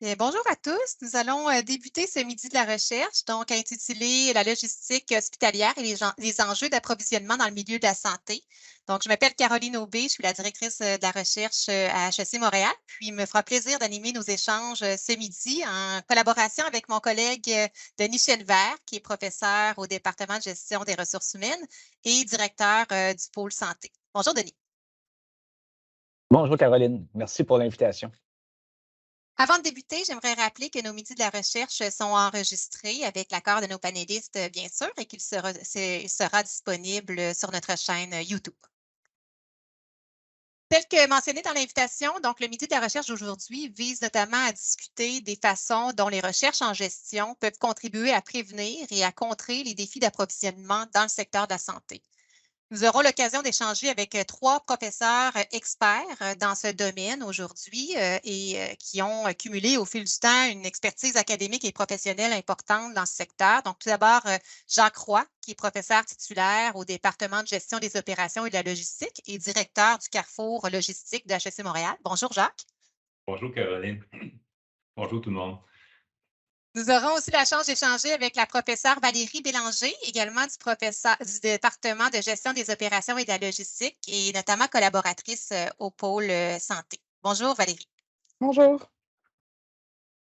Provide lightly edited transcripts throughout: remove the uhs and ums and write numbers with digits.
Bonjour à tous. Nous allons débuter ce midi de la recherche, donc intitulé La logistique hospitalière et les enjeux d'approvisionnement dans le milieu de la santé. Donc, je m'appelle Caroline Aubé, je suis la directrice de la recherche à HEC Montréal, puis il me fera plaisir d'animer nos échanges ce midi en collaboration avec mon collègue Denis Chenevert, qui est professeur au département de gestion des ressources humaines et directeur du pôle santé. Bonjour Denis. Bonjour Caroline, merci pour l'invitation. Avant de débuter, j'aimerais rappeler que nos midis de la recherche sont enregistrés avec l'accord de nos panélistes, bien sûr, et qu'il sera disponible sur notre chaîne YouTube. Tel que mentionné dans l'invitation, donc le midi de la recherche d'aujourd'hui vise notamment à discuter des façons dont les recherches en gestion peuvent contribuer à prévenir et à contrer les défis d'approvisionnement dans le secteur de la santé. Nous aurons l'occasion d'échanger avec trois professeurs experts dans ce domaine aujourd'hui et qui ont cumulé au fil du temps une expertise académique et professionnelle importante dans ce secteur. Donc, tout d'abord, Jacques Roy, qui est professeur titulaire au département de gestion des opérations et de la logistique et directeur du Carrefour logistique de HEC Montréal. Bonjour, Jacques. Bonjour, Caroline. Bonjour tout le monde. Nous aurons aussi la chance d'échanger avec la professeure Valérie Bélanger, également du département de gestion des opérations et de la logistique et notamment collaboratrice au pôle santé. Bonjour Valérie. Bonjour.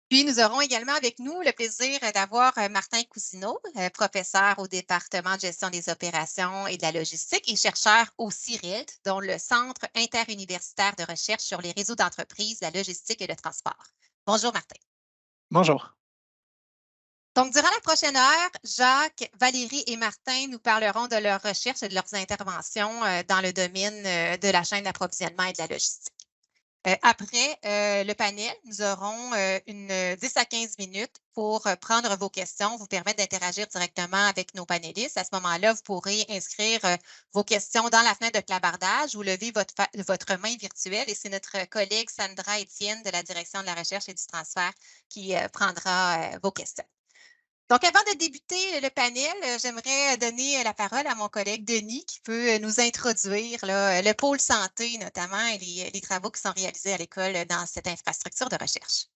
Puis nous aurons également avec nous le plaisir d'avoir Martin Cousineau, professeur au département de gestion des opérations et de la logistique et chercheur au CIRID, dont le Centre interuniversitaire de recherche sur les réseaux d'entreprises, la logistique et le transport. Bonjour Martin. Bonjour. Donc, durant la prochaine heure, Jacques, Valérie et Martin nous parleront de leurs recherches et de leurs interventions dans le domaine de la chaîne d'approvisionnement et de la logistique. Après le panel, nous aurons 10 à 15 minutes pour prendre vos questions, vous permettre d'interagir directement avec nos panélistes. À ce moment-là, vous pourrez inscrire vos questions dans la fenêtre de clavardage ou lever votre main virtuelle. Et c'est notre collègue Sandra Etienne de la Direction de la recherche et du transfert qui prendra vos questions. Donc, avant de débuter le panel, j'aimerais donner la parole à mon collègue Denis qui peut nous introduire le pôle santé notamment et les travaux qui sont réalisés à l'école dans cette infrastructure de recherche.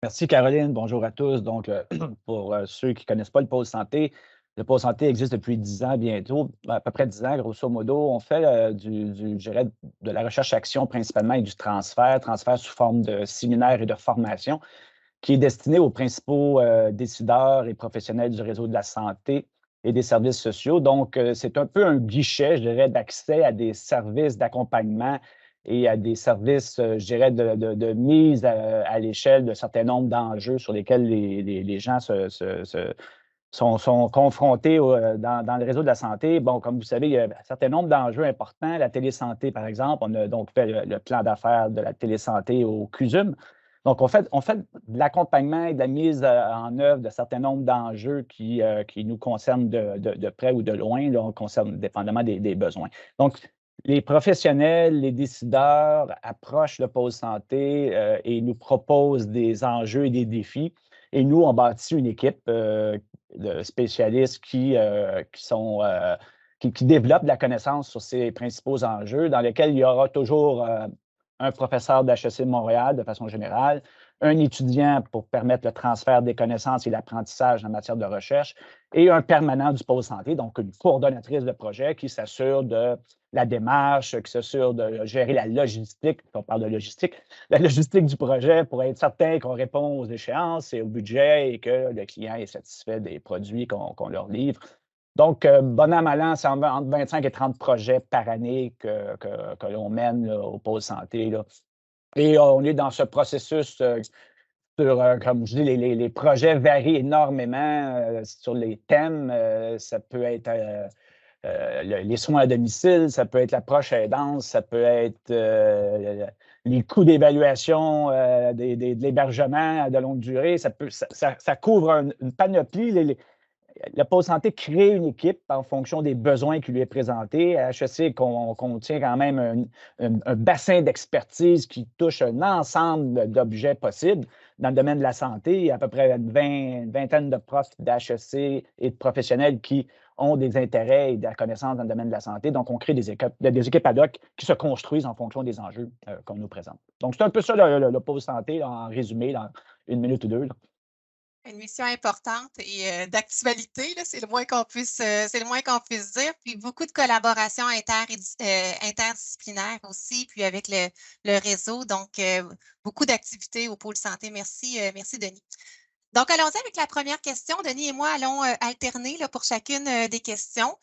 Merci Caroline, bonjour à tous. Donc, pour ceux qui ne connaissent pas le le pôle santé existe depuis 10 ans bientôt, à peu près 10 ans, grosso modo. On fait je dirais, de la recherche-action principalement et du transfert sous forme de séminaires et de formation, qui est destiné aux principaux décideurs et professionnels du réseau de la santé et des services sociaux. Donc, c'est un peu un guichet, je dirais, d'accès à des services d'accompagnement et à des services, je dirais, de mise à l'échelle d'un certain nombre d'enjeux sur lesquels les gens sont confrontés dans le réseau de la santé. Bon, comme vous savez, il y a un certain nombre d'enjeux importants. La télésanté, par exemple, on a donc fait le plan d'affaires de la télésanté au CUSUM. Donc, on fait de l'accompagnement et de la mise en œuvre de certains nombres d'enjeux qui nous concernent de près ou de loin, là, on concerne dépendamment des besoins. Donc, les professionnels, les décideurs approchent le pôle santé et nous proposent des enjeux et des défis. Et nous, on bâtit une équipe de spécialistes qui développent de la connaissance sur ces principaux enjeux, dans lesquels il y aura toujours un professeur de HEC Montréal de façon générale, un étudiant pour permettre le transfert des connaissances et l'apprentissage en matière de recherche, et un permanent du pôle santé, donc une coordonnatrice de projet qui s'assure de la démarche, qui s'assure de gérer la logistique, on parle de logistique, la logistique du projet pour être certain qu'on répond aux échéances et au budget et que le client est satisfait des produits qu'on leur livre. Donc, bon an, mal an, c'est entre 25 et 30 projets par année que l'on mène là, au pôle santé. Là. Et on est dans ce processus comme je dis, les projets varient énormément sur les thèmes. Ça peut être les soins à domicile, ça peut être l'approche aidance, ça peut être les coûts d'évaluation de l'hébergement de longue durée. Ça couvre une panoplie. Le pôle santé crée une équipe en fonction des besoins qui lui est présenté. À HEC, contient quand même un bassin d'expertise qui touche un ensemble d'objets possibles. Dans le domaine de la santé, il y a à peu près une vingtaine de profs d'HEC et de professionnels qui ont des intérêts et de la connaissance dans le domaine de la santé. Donc, on crée des équipes ad hoc qui se construisent en fonction des enjeux qu'on nous présente. Donc, c'est un peu ça le pôle santé, là, en résumé, dans 1 minute ou 2. Là. Une mission importante et d'actualité, c'est le moins qu'on puisse dire. Puis beaucoup de collaborations interdisciplinaires aussi, puis avec le réseau. Donc, beaucoup d'activités au pôle santé. Merci, Denis. Donc, allons-y avec la première question. Denis et moi allons alterner là, pour chacune des questions.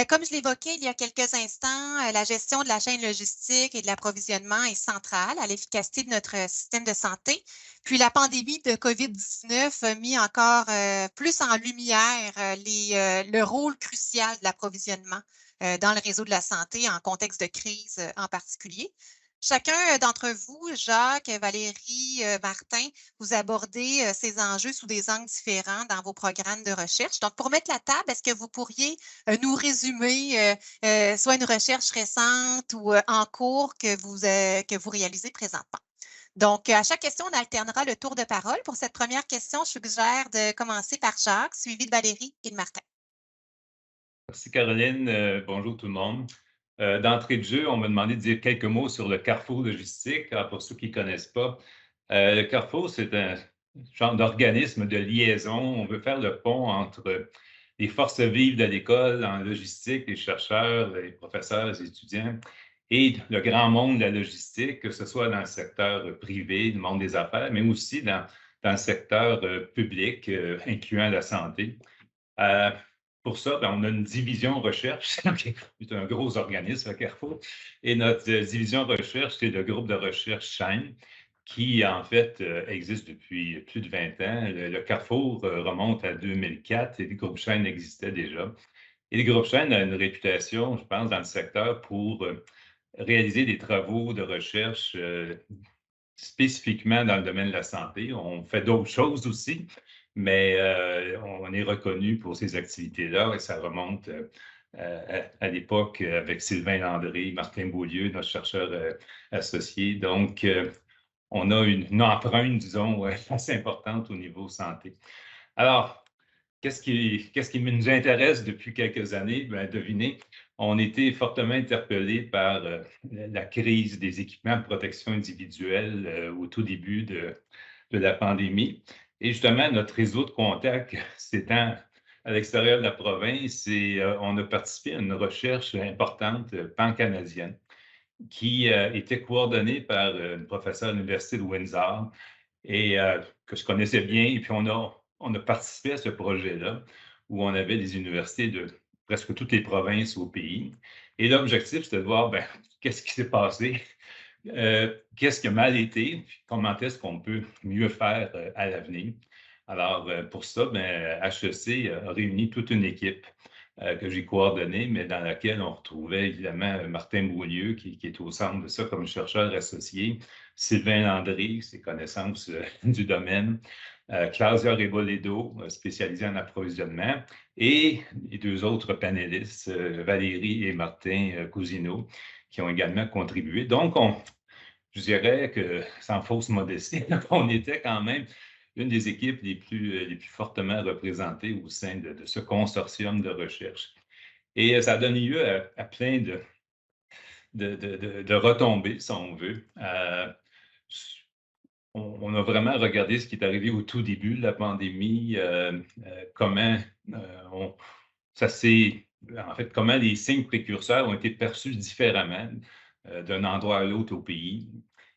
Comme je l'évoquais il y a quelques instants, la gestion de la chaîne logistique et de l'approvisionnement est centrale à l'efficacité de notre système de santé. Puis la pandémie de COVID-19 a mis encore plus en lumière le rôle crucial de l'approvisionnement dans le réseau de la santé en contexte de crise en particulier. Chacun d'entre vous, Jacques, Valérie, Martin, vous abordez ces enjeux sous des angles différents dans vos programmes de recherche. Donc, pour mettre la table, est-ce que vous pourriez nous résumer soit une recherche récente ou en cours que vous réalisez présentement? Donc, à chaque question, on alternera le tour de parole. Pour cette première question, je suggère de commencer par Jacques, suivi de Valérie et de Martin. Merci Caroline. Bonjour tout le monde. D'entrée de jeu, on m'a demandé de dire quelques mots sur le Carrefour logistique. Alors, pour ceux qui ne connaissent pas, le Carrefour, c'est un genre d'organisme de liaison. On veut faire le pont entre les forces vives de l'école en logistique, les chercheurs, les professeurs, les étudiants, et le grand monde de la logistique, que ce soit dans le secteur privé, le monde des affaires, mais aussi dans le secteur public, incluant la santé. Pour ça, on a une division recherche, c'est un gros organisme, Carrefour, et notre division recherche, c'est le groupe de recherche Chaîne, qui en fait existe depuis plus de 20 ans. Le Carrefour remonte à 2004 et le groupe Chaîne existait déjà. Et le groupe Chaîne a une réputation, je pense, dans le secteur pour réaliser des travaux de recherche spécifiquement dans le domaine de la santé. On fait d'autres choses aussi, mais on est reconnu pour ces activités-là et ça remonte à l'époque avec Sylvain Landry, Martin Beaulieu, notre chercheur associé. Donc, on a une empreinte, disons, assez importante au niveau santé. Alors, qu'est-ce qui nous intéresse depuis quelques années? Bien, devinez, on a été fortement interpellés par la crise des équipements de protection individuelle au tout début de la pandémie. Et justement, notre réseau de contacts s'étend à l'extérieur de la province et on a participé à une recherche importante pan-canadienne qui était coordonnée par une professeure à l'Université de Windsor et que je connaissais bien. Et puis, on a participé à ce projet-là où on avait des universités de presque toutes les provinces au pays. Et l'objectif, c'était de voir qu'est-ce qui s'est passé, qu'est-ce qui a mal été, puis comment est-ce qu'on peut mieux faire à l'avenir. Alors, pour ça, HEC a réuni toute une équipe que j'ai coordonnée, mais dans laquelle on retrouvait évidemment Martin Beaulieu, qui est au centre de ça comme chercheur associé, Sylvain Landry, ses connaissances du domaine, Claudia Reboledo, spécialisée en approvisionnement, et les deux autres panélistes, Valérie et Martin Cousineau, qui ont également contribué. Donc, je dirais que, sans fausse modestie, on était quand même une des équipes les plus fortement représentées au sein de ce consortium de recherche. Et ça a donné lieu à plein de retombées, si on veut. On a vraiment regardé ce qui est arrivé au tout début de la pandémie, comment comment les signes précurseurs ont été perçus différemment d'un endroit à l'autre au pays.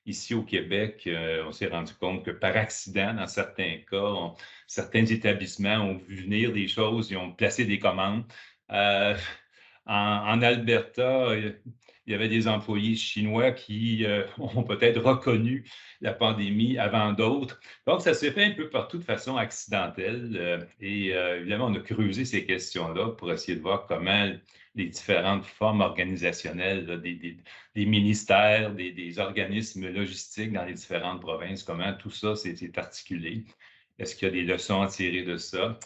Ici, au Québec, on s'est rendu compte que par accident, dans certains cas, certains établissements ont vu venir des choses, ils ont placé des commandes. En Alberta, il y avait des employés chinois qui ont peut-être reconnu la pandémie avant d'autres. Donc, ça s'est fait un peu partout de façon accidentelle. Et évidemment, on a creusé ces questions-là pour essayer de voir comment les différentes formes organisationnelles là, des ministères, des organismes logistiques dans les différentes provinces, comment tout ça s'est articulé. Est-ce qu'il y a des leçons à tirer de ça?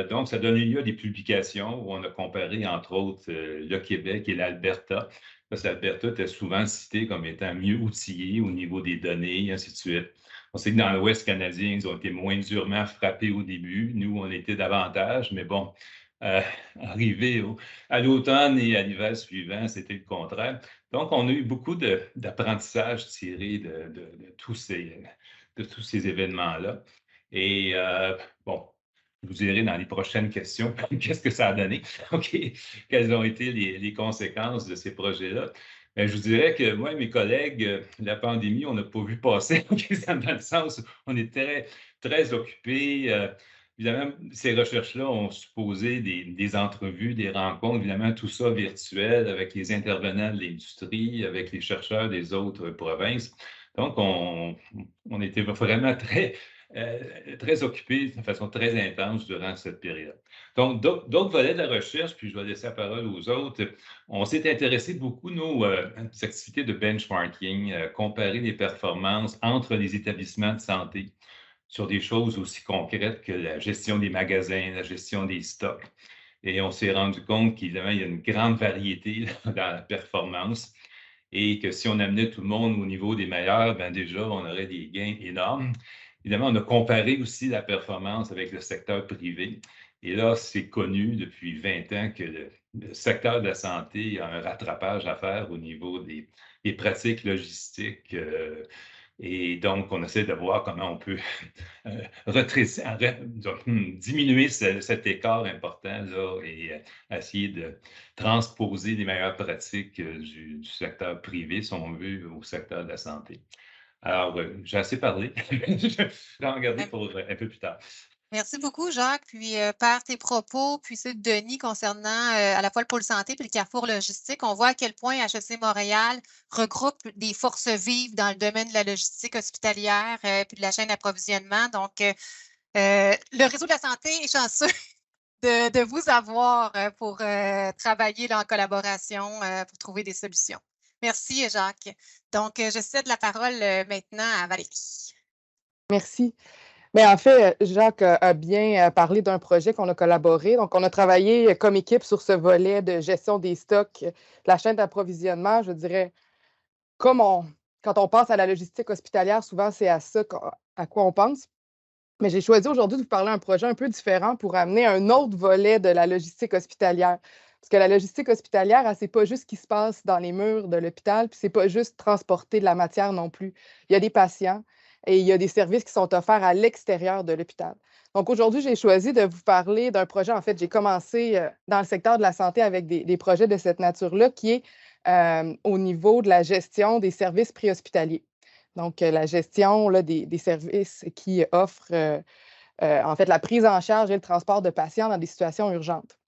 Donc, ça donne lieu à des publications où on a comparé, entre autres, le Québec et l'Alberta. Parce que l'Alberta était souvent cité comme étant mieux outillé au niveau des données, et ainsi de suite. On sait que dans l'Ouest canadien, ils ont été moins durement frappés au début. Nous, on était davantage, mais bon, arrivé à l'automne et à l'hiver suivant, c'était le contraire. Donc, on a eu beaucoup d'apprentissage tiré de tous ces événements-là. Et bon, je vous dirai dans les prochaines questions qu'est-ce que ça a donné, OK, quelles ont été les conséquences de ces projets-là. Je vous dirais que moi et mes collègues, la pandémie, on n'a pas vu passer, dans le sens où on est très, très occupés. Évidemment, ces recherches-là ont supposé des entrevues, des rencontres, évidemment, tout ça virtuel avec les intervenants de l'industrie, avec les chercheurs des autres provinces. Donc, on était vraiment très occupés de façon très intense durant cette période. Donc, d'autres volets de la recherche, puis je vais laisser la parole aux autres. On s'est intéressé beaucoup, nous, aux activités de benchmarking, comparer les performances entre les établissements de santé sur des choses aussi concrètes que la gestion des magasins, la gestion des stocks. Et on s'est rendu compte qu'évidemment, il y a une grande variété dans la performance et que si on amenait tout le monde au niveau des meilleurs, bien déjà, on aurait des gains énormes. Évidemment, on a comparé aussi la performance avec le secteur privé. Et là, c'est connu depuis 20 ans que le secteur de la santé a un rattrapage à faire au niveau des pratiques logistiques. Et donc, on essaie de voir comment on peut diminuer cet écart important là, et essayer de transposer les meilleures pratiques du secteur privé, si on veut, au secteur de la santé. Alors, j'ai assez parlé. Je vais en regarder pour un peu plus tard. Merci beaucoup, Jacques. Puis, par tes propos, puis ceux de Denis concernant à la fois le pôle santé puis le carrefour logistique, on voit à quel point HEC Montréal regroupe des forces vives dans le domaine de la logistique hospitalière puis de la chaîne d'approvisionnement. Donc, le réseau de la santé est chanceux de vous avoir pour travailler là, en collaboration pour trouver des solutions. Merci, Jacques. Donc, je cède la parole maintenant à Valérie. Merci. Mais en fait, Jacques a bien parlé d'un projet qu'on a collaboré. Donc, on a travaillé comme équipe sur ce volet de gestion des stocks, de la chaîne d'approvisionnement. Je dirais, quand on pense à la logistique hospitalière, souvent, c'est à ça à quoi on pense. Mais j'ai choisi aujourd'hui de vous parler d'un projet un peu différent pour amener un autre volet de la logistique hospitalière. Parce que la logistique hospitalière, c'est pas juste ce qui se passe dans les murs de l'hôpital, puis c'est pas juste transporter de la matière non plus. Il y a des patients et il y a des services qui sont offerts à l'extérieur de l'hôpital. Donc aujourd'hui, j'ai choisi de vous parler d'un projet. En fait, j'ai commencé dans le secteur de la santé avec des projets de cette nature-là, qui est au niveau de la gestion des services préhospitaliers. Donc, la gestion là, des services qui offrent en fait la prise en charge et le transport de patients dans des situations urgentes.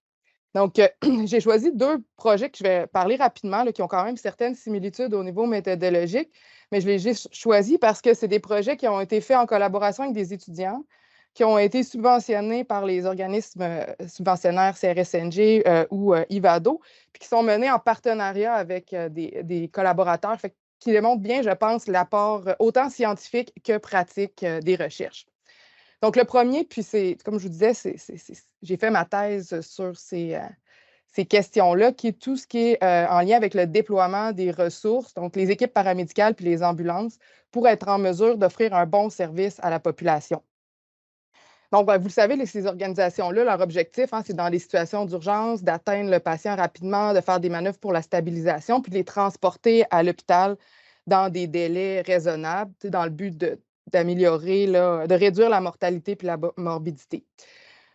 Donc, j'ai choisi deux projets que je vais parler rapidement, là, qui ont quand même certaines similitudes au niveau méthodologique, mais je les ai choisis parce que c'est des projets qui ont été faits en collaboration avec des étudiants, qui ont été subventionnés par les organismes subventionnaires CRSNG ou IVADO, puis qui sont menés en partenariat avec des collaborateurs, qui démontrent bien, je pense, l'apport autant scientifique que pratique des recherches. Donc, le premier, puis c'est, comme je vous disais, j'ai fait ma thèse sur ces questions-là, qui est tout ce qui est en lien avec le déploiement des ressources, donc les équipes paramédicales puis les ambulances, pour être en mesure d'offrir un bon service à la population. Donc, vous le savez, ces organisations-là, leur objectif, c'est dans les situations d'urgence, d'atteindre le patient rapidement, de faire des manœuvres pour la stabilisation, puis de les transporter à l'hôpital dans des délais raisonnables, dans le but d'améliorer, de réduire la mortalité puis la morbidité.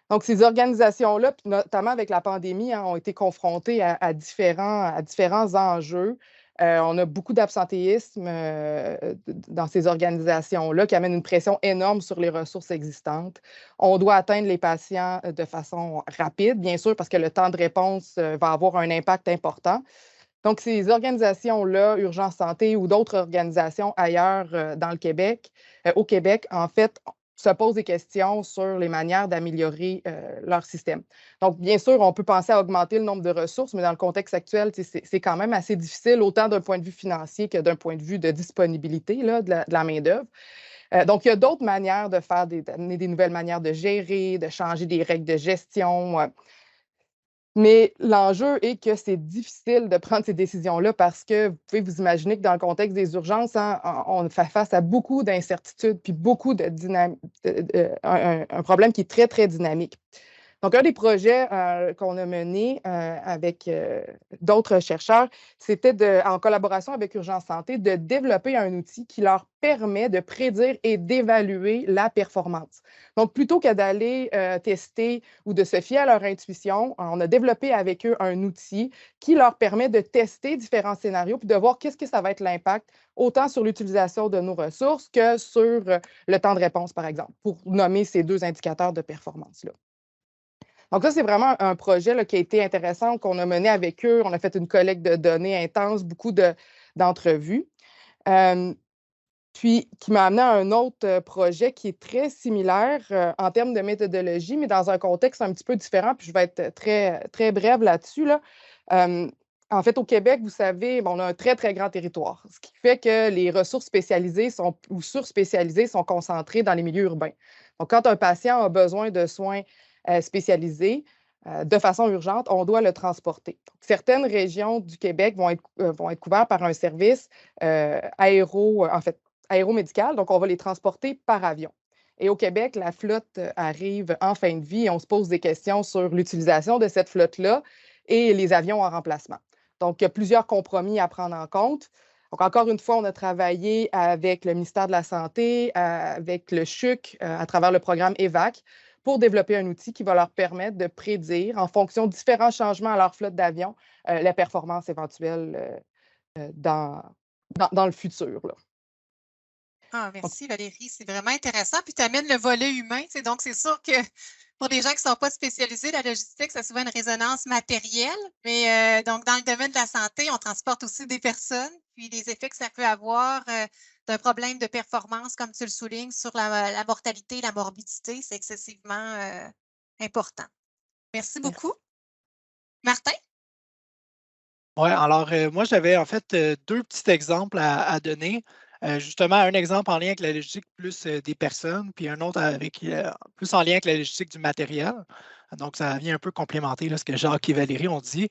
Donc, ces organisations-là, notamment avec la pandémie, ont été confrontées à différents enjeux. On a beaucoup d'absentéisme dans ces organisations-là qui amènent une pression énorme sur les ressources existantes. On doit atteindre les patients de façon rapide, bien sûr, parce que le temps de réponse va avoir un impact important. Donc, ces organisations-là, Urgence Santé ou d'autres organisations ailleurs dans le Québec, au Québec, en fait, se posent des questions sur les manières d'améliorer leur système. Donc, bien sûr, on peut penser à augmenter le nombre de ressources, mais dans le contexte actuel, c'est quand même assez difficile, autant d'un point de vue financier que d'un point de vue de disponibilité de la main-d'œuvre. Donc, il y a d'autres manières d'amener des nouvelles manières de gérer, de changer des règles de gestion. Mais l'enjeu est que c'est difficile de prendre ces décisions-là parce que vous pouvez vous imaginer que dans le contexte des urgences, on fait face à beaucoup d'incertitudes puis beaucoup de un problème qui est très, très dynamique. Donc, un des projets qu'on a mené avec d'autres chercheurs, c'était en collaboration avec Urgence Santé, de développer un outil qui leur permet de prédire et d'évaluer la performance. Donc, plutôt que d'aller tester ou de se fier à leur intuition, on a développé avec eux un outil qui leur permet de tester différents scénarios puis de voir qu'est-ce que ça va être l'impact, autant sur l'utilisation de nos ressources que sur le temps de réponse, par exemple, pour nommer ces deux indicateurs de performance-là. Donc, ça, c'est vraiment un projet là, qui a été intéressant, qu'on a mené avec eux. On a fait une collecte de données intense, beaucoup d'entrevues. Puis, qui m'a amené à un autre projet qui est très similaire en termes de méthodologie, mais dans un contexte un petit peu différent. Puis, je vais être très, très brève là-dessus. Là. En fait, au Québec, vous savez, on a un très, très grand territoire, ce qui fait que les ressources spécialisées ou surspécialisées sont concentrées dans les milieux urbains. Donc, quand un patient a besoin de soins spécialisés, de façon urgente, on doit le transporter. Donc, certaines régions du Québec vont être couvertes par un service aéromédical, donc on va les transporter par avion. Et au Québec, la flotte arrive en fin de vie et on se pose des questions sur l'utilisation de cette flotte-là et les avions en remplacement. Donc, il y a plusieurs compromis à prendre en compte. Donc, encore une fois, on a travaillé avec le ministère de la Santé, avec le CHUC, à travers le programme EVAC, pour développer un outil qui va leur permettre de prédire, en fonction de différents changements à leur flotte d'avions, la performance éventuelle dans le futur. Là. Ah, merci Valérie, c'est vraiment intéressant. Puis tu amènes le volet humain, donc c'est sûr que pour des gens qui ne sont pas spécialisés, la logistique, ça a souvent une résonance matérielle. Mais donc, dans le domaine de la santé, on transporte aussi des personnes, puis les effets que ça peut avoir d'un problème de performance, comme tu le soulignes, sur la mortalité, la morbidité, c'est excessivement important. Merci beaucoup. Martin? Oui, alors moi, j'avais en fait deux petits exemples à donner. Justement, un exemple en lien avec la logistique plus des personnes, puis un autre plus en lien avec la logistique du matériel. Donc, ça vient un peu complémenter là, ce que Jacques et Valérie ont dit.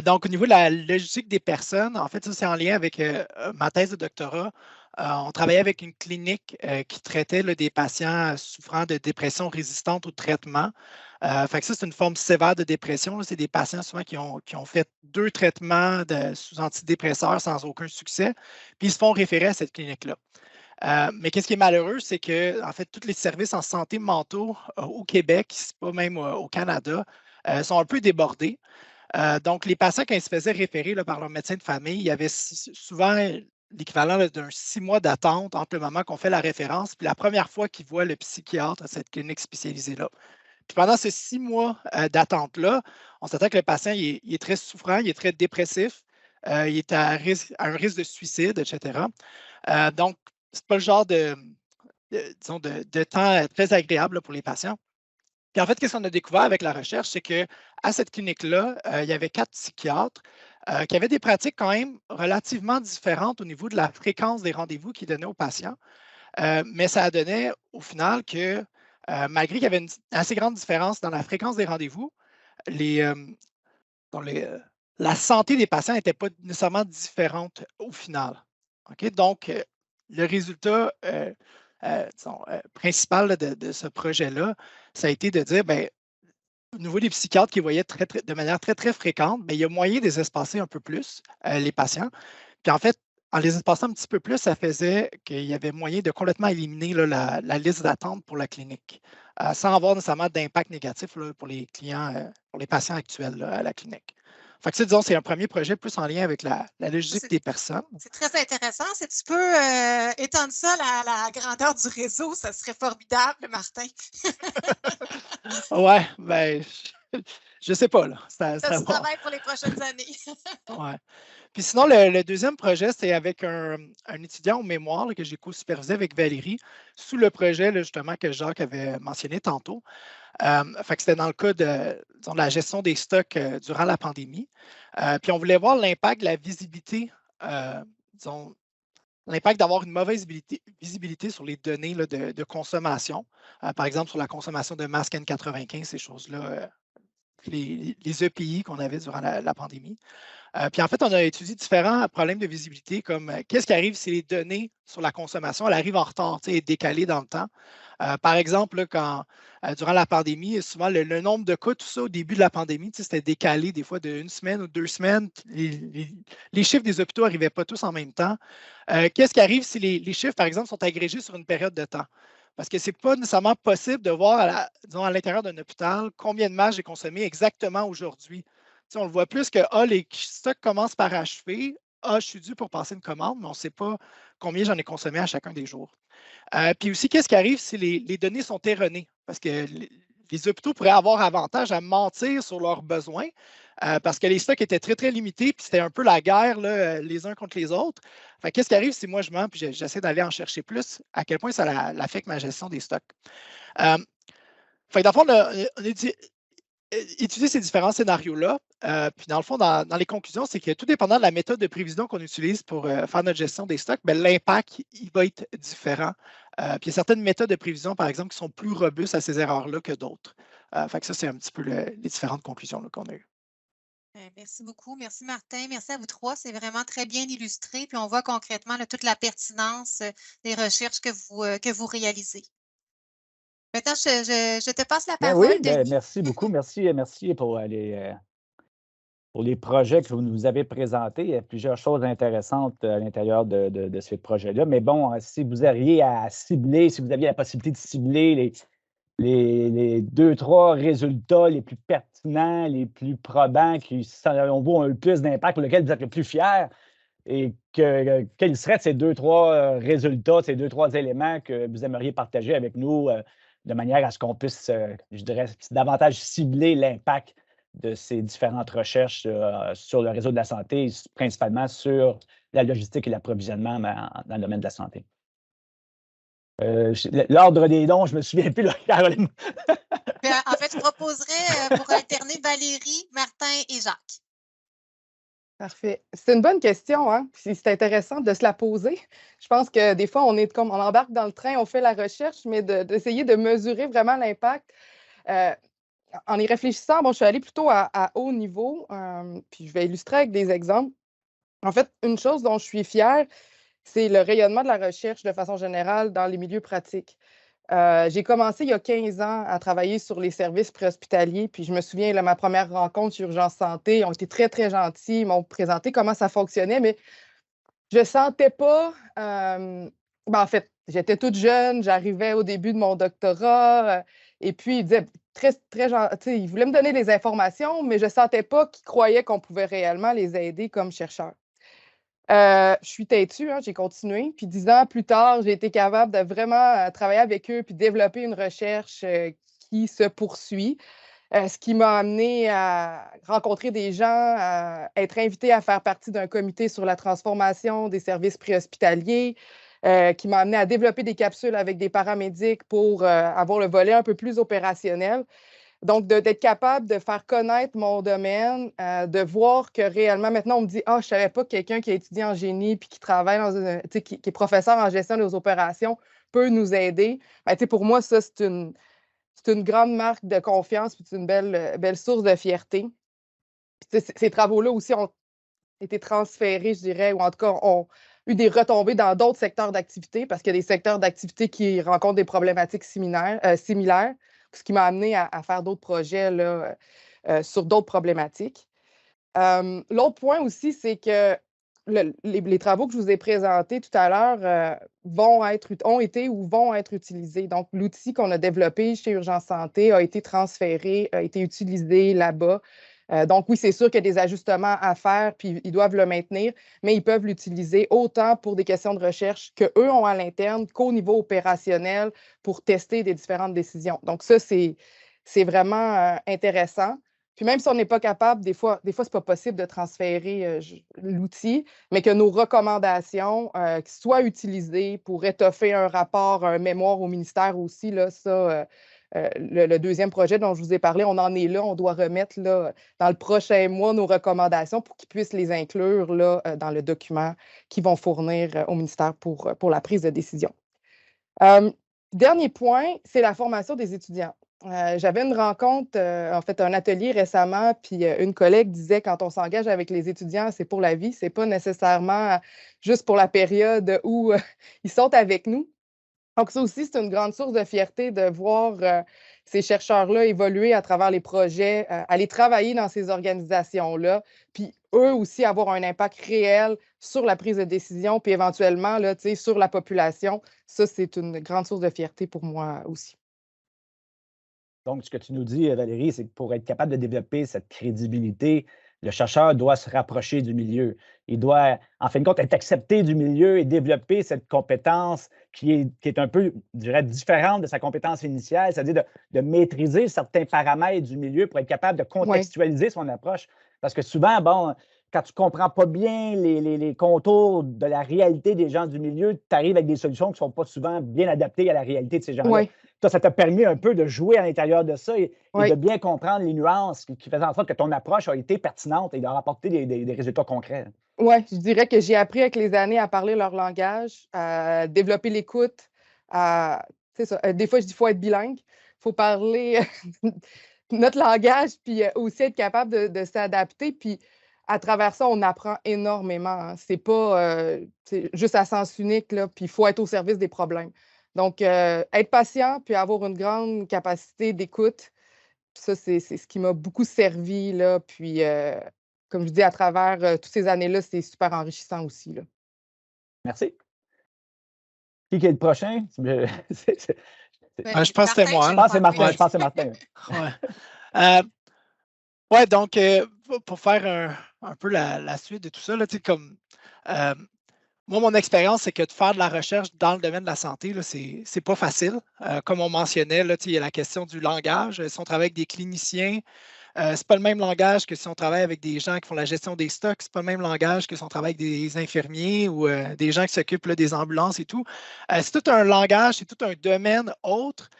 Donc, au niveau de la logistique des personnes, en fait, ça, c'est en lien avec ma thèse de doctorat. On travaillait avec une clinique qui traitait là, des patients souffrant de dépression résistante au traitement. Fait que ça, c'est une forme sévère de dépression. C'est des patients souvent qui ont fait 2 traitements sous antidépresseurs sans aucun succès, puis ils se font référer à cette clinique-là. Mais qu'est-ce qui est malheureux, c'est que, en fait, tous les services en santé mentaux au Québec, pas même au Canada, sont un peu débordés. Donc, les patients, quand ils se faisaient référer là, par leur médecin de famille, il y avait souvent l'équivalent d'un 6 mois d'attente entre le moment qu'on fait la référence puis la première fois qu'ils voient le psychiatre à cette clinique spécialisée-là. Puis pendant ces 6 mois d'attente-là, on s'attend que le patient il est très souffrant, il est très dépressif, il est à un risque de suicide, etc. Donc, ce n'est pas le genre de temps très agréable là, pour les patients. Puis en fait, qu'est-ce qu'on a découvert avec la recherche, c'est qu'à cette clinique-là, il y avait 4 psychiatres qui avaient des pratiques quand même relativement différentes au niveau de la fréquence des rendez-vous qu'ils donnaient aux patients. Mais ça a donné au final que malgré qu'il y avait une assez grande différence dans la fréquence des rendez-vous, la santé des patients n'était pas nécessairement différente au final. Okay? Donc, le résultat principal là, de ce projet-là, ça a été de dire, bien, au niveau des psychiatres qui voyaient de manière très, très fréquente, bien, il y a moyen de les espacer un peu plus, les patients. Puis en fait, en les espaçant un petit peu plus, ça faisait qu'il y avait moyen de complètement éliminer là, la liste d'attente pour la clinique, sans avoir nécessairement d'impact négatif là, pour les clients, pour les patients actuels là, à la clinique. Fait que ça, disons, c'est un premier projet plus en lien avec la logistique des personnes. C'est très intéressant. Si tu peux étendre ça à la grandeur du réseau, ça serait formidable, Martin. Ouais, ben, je ne sais pas. Là. Ça se travaille pour les prochaines années. Ouais. Puis sinon, le deuxième projet, c'est avec un étudiant au mémoire là, que j'ai co-supervisé avec Valérie sous le projet là, justement que Jacques avait mentionné tantôt. Fait que c'était dans le cas de la gestion des stocks durant la pandémie. Puis on voulait voir l'impact de la visibilité, l'impact d'avoir une mauvaise visibilité sur les données là, de consommation. Par exemple, sur la consommation de masques N95, ces choses-là, les EPI qu'on avait durant la pandémie. Puis en fait, on a étudié différents problèmes de visibilité, comme qu'est-ce qui arrive si les données sur la consommation elles arrivent en retard et décalées dans le temps. Par exemple, là, durant la pandémie, souvent le nombre de cas, tout ça, au début de la pandémie, c'était décalé des fois d'une semaine ou 2 semaines. Les chiffres des hôpitaux n'arrivaient pas tous en même temps. Qu'est-ce qui arrive si les chiffres, par exemple, sont agrégés sur une période de temps? Parce que ce n'est pas nécessairement possible de voir, disons, à l'intérieur d'un hôpital combien de masques j'ai consommé exactement aujourd'hui. On le voit plus que les stocks commencent par achever. Je suis dû pour passer une commande, mais on ne sait pas combien j'en ai consommé à chacun des jours. Puis aussi, qu'est-ce qui arrive si les données sont erronées? Parce que les hôpitaux pourraient avoir avantage à mentir sur leurs besoins parce que les stocks étaient très, très limités, puis c'était un peu la guerre là, les uns contre les autres. Qu'est-ce qui arrive si moi je mens puis j'essaie d'aller en chercher plus? À quel point ça affecte ma gestion des stocks? Dans le fond, on a étudier ces différents scénarios-là. Puis dans le fond, dans les conclusions, c'est que tout dépendant de la méthode de prévision qu'on utilise pour faire notre gestion des stocks, l'impact il va être différent. Puis il y a certaines méthodes de prévision, par exemple, qui sont plus robustes à ces erreurs-là que d'autres. Ça, c'est un petit peu les différentes conclusions qu'on a eues. Merci beaucoup. Merci, Martin. Merci à vous trois. C'est vraiment très bien illustré. Puis on voit concrètement là, toute la pertinence des recherches que vous réalisez. Maintenant, je te passe la parole. Oui, merci beaucoup. Merci pour les projets que vous nous avez présentés. Il y a plusieurs choses intéressantes à l'intérieur de ces projets-là. Mais bon, si vous aviez à cibler, si vous aviez la possibilité de cibler les 2-3 résultats les plus pertinents, les plus probants, qui, selon vous, ont le plus d'impact, pour lesquels vous êtes le plus fiers, et quels seraient ces 2-3 résultats, ces 2-3 éléments que vous aimeriez partager avec nous de manière à ce qu'on puisse, je dirais, davantage cibler l'impact de ces différentes recherches sur le réseau de la santé, principalement sur la logistique et l'approvisionnement dans le domaine de la santé. L'ordre des dons, je ne me souviens plus, là, Caroline. En fait, je proposerais pour alterner Valérie, Martin et Jacques. Parfait. C'est une bonne question, hein? C'est intéressant de se la poser. Je pense que des fois, on embarque dans le train, on fait la recherche, mais d'essayer de mesurer vraiment l'impact. En y réfléchissant, je suis allée plutôt à haut niveau, puis je vais illustrer avec des exemples. En fait, une chose dont je suis fière, c'est le rayonnement de la recherche de façon générale dans les milieux pratiques. J'ai commencé il y a 15 ans à travailler sur les services préhospitaliers, puis je me souviens, là, ma première rencontre sur Urgence Santé, ils ont été très, très gentils, ils m'ont présenté comment ça fonctionnait, mais je ne sentais pas... en fait, j'étais toute jeune, j'arrivais au début de mon doctorat, et puis ils disaient très, très gentil, ils voulaient me donner des informations, mais je ne sentais pas qu'ils croyaient qu'on pouvait réellement les aider comme chercheurs. Je suis têtue, hein, j'ai continué. Puis 10 ans plus tard, j'ai été capable de vraiment travailler avec eux puis développer une recherche qui se poursuit. Ce qui m'a amené à rencontrer des gens, à être invitée à faire partie d'un comité sur la transformation des services préhospitaliers, qui m'a amené à développer des capsules avec des paramédics pour avoir le volet un peu plus opérationnel. Donc, d'être capable de faire connaître mon domaine, de voir que réellement, maintenant, on me dit « Ah, je ne savais pas que quelqu'un qui a étudié en génie puis qui travaille qui est professeur en gestion des opérations peut nous aider. » Pour moi, ça, c'est une grande marque de confiance puis c'est une belle source de fierté. Puis, ces travaux-là aussi ont été transférés, je dirais, ou en tout cas, ont eu des retombées dans d'autres secteurs d'activité parce qu'il y a des secteurs d'activité qui rencontrent des problématiques similaires, ce qui m'a amené à faire d'autres projets là, sur d'autres problématiques. L'autre point aussi, c'est que les travaux que je vous ai présentés tout à l'heure ont été ou vont être utilisés. Donc, l'outil qu'on a développé chez Urgence Santé a été transféré, a été utilisé là-bas. Donc, oui, c'est sûr qu'il y a des ajustements à faire, puis ils doivent le maintenir, mais ils peuvent l'utiliser autant pour des questions de recherche qu'eux ont à l'interne qu'au niveau opérationnel pour tester des différentes décisions. Donc, ça, c'est vraiment intéressant. Puis même si on n'est pas capable, des fois ce n'est pas possible de transférer l'outil, mais que nos recommandations soient utilisées pour étoffer un rapport, un mémoire au ministère aussi, là, ça... le deuxième projet dont je vous ai parlé, on en est là. On doit remettre là, dans le prochain mois nos recommandations pour qu'ils puissent les inclure là, dans le document qu'ils vont fournir au ministère pour la prise de décision. Dernier point, c'est la formation des étudiants. J'avais une rencontre, en fait, un atelier récemment, puis une collègue disait quand on s'engage avec les étudiants, c'est pour la vie, c'est pas nécessairement juste pour la période où ils sont avec nous. Donc, ça aussi, c'est une grande source de fierté de voir ces chercheurs-là évoluer à travers les projets, aller travailler dans ces organisations-là, puis eux aussi avoir un impact réel sur la prise de décision, puis éventuellement là, sur la population. Ça, c'est une grande source de fierté pour moi aussi. Donc, ce que tu nous dis, Valérie, c'est que pour être capable de développer cette crédibilité, le chercheur doit se rapprocher du milieu. Il doit, en fin de compte, être accepté du milieu et développer cette compétence qui est un peu, je dirais, différente de sa compétence initiale, c'est-à-dire de maîtriser certains paramètres du milieu pour être capable de contextualiser son approche. Parce que souvent, bon, quand tu ne comprends pas bien les contours de la réalité des gens du milieu, tu arrives avec des solutions qui ne sont pas souvent bien adaptées à la réalité de ces gens-là. Oui. Toi, ça t'a permis un peu de jouer à l'intérieur de ça et Oui. de bien comprendre les nuances qui faisaient en sorte que ton approche a été pertinente et de rapporter des résultats concrets. Oui, je dirais que j'ai appris avec les années à parler leur langage, à développer l'écoute. C'est ça. Des fois, je dis qu'il faut être bilingue. Il faut parler notre langage, puis aussi être capable de s'adapter. Puis à travers ça, on apprend énormément. Hein. C'est pas juste à sens unique, là, puis il faut être au service des problèmes. Donc, être patient, puis avoir une grande capacité d'écoute, ça, c'est ce qui m'a beaucoup servi, là. Puis, comme je dis, à travers toutes ces années-là, c'est super enrichissant aussi, là. Merci. Qui est le prochain? Je pense que c'est moi. Je pense que c'est Martin. Je pense que c'est Martin. Ouais, donc, pour faire un peu la suite de tout ça, là, comme moi, mon expérience, c'est que de faire de la recherche dans le domaine de la santé, c'est pas facile. Comme on mentionnait, là, il y a la question du langage. Si on travaille avec des cliniciens, c'est pas le même langage que si on travaille avec des gens qui font la gestion des stocks. C'est pas le même langage que si on travaille avec des infirmiers ou des gens qui s'occupent là, des ambulances et tout. C'est tout un langage, c'est tout un domaine autre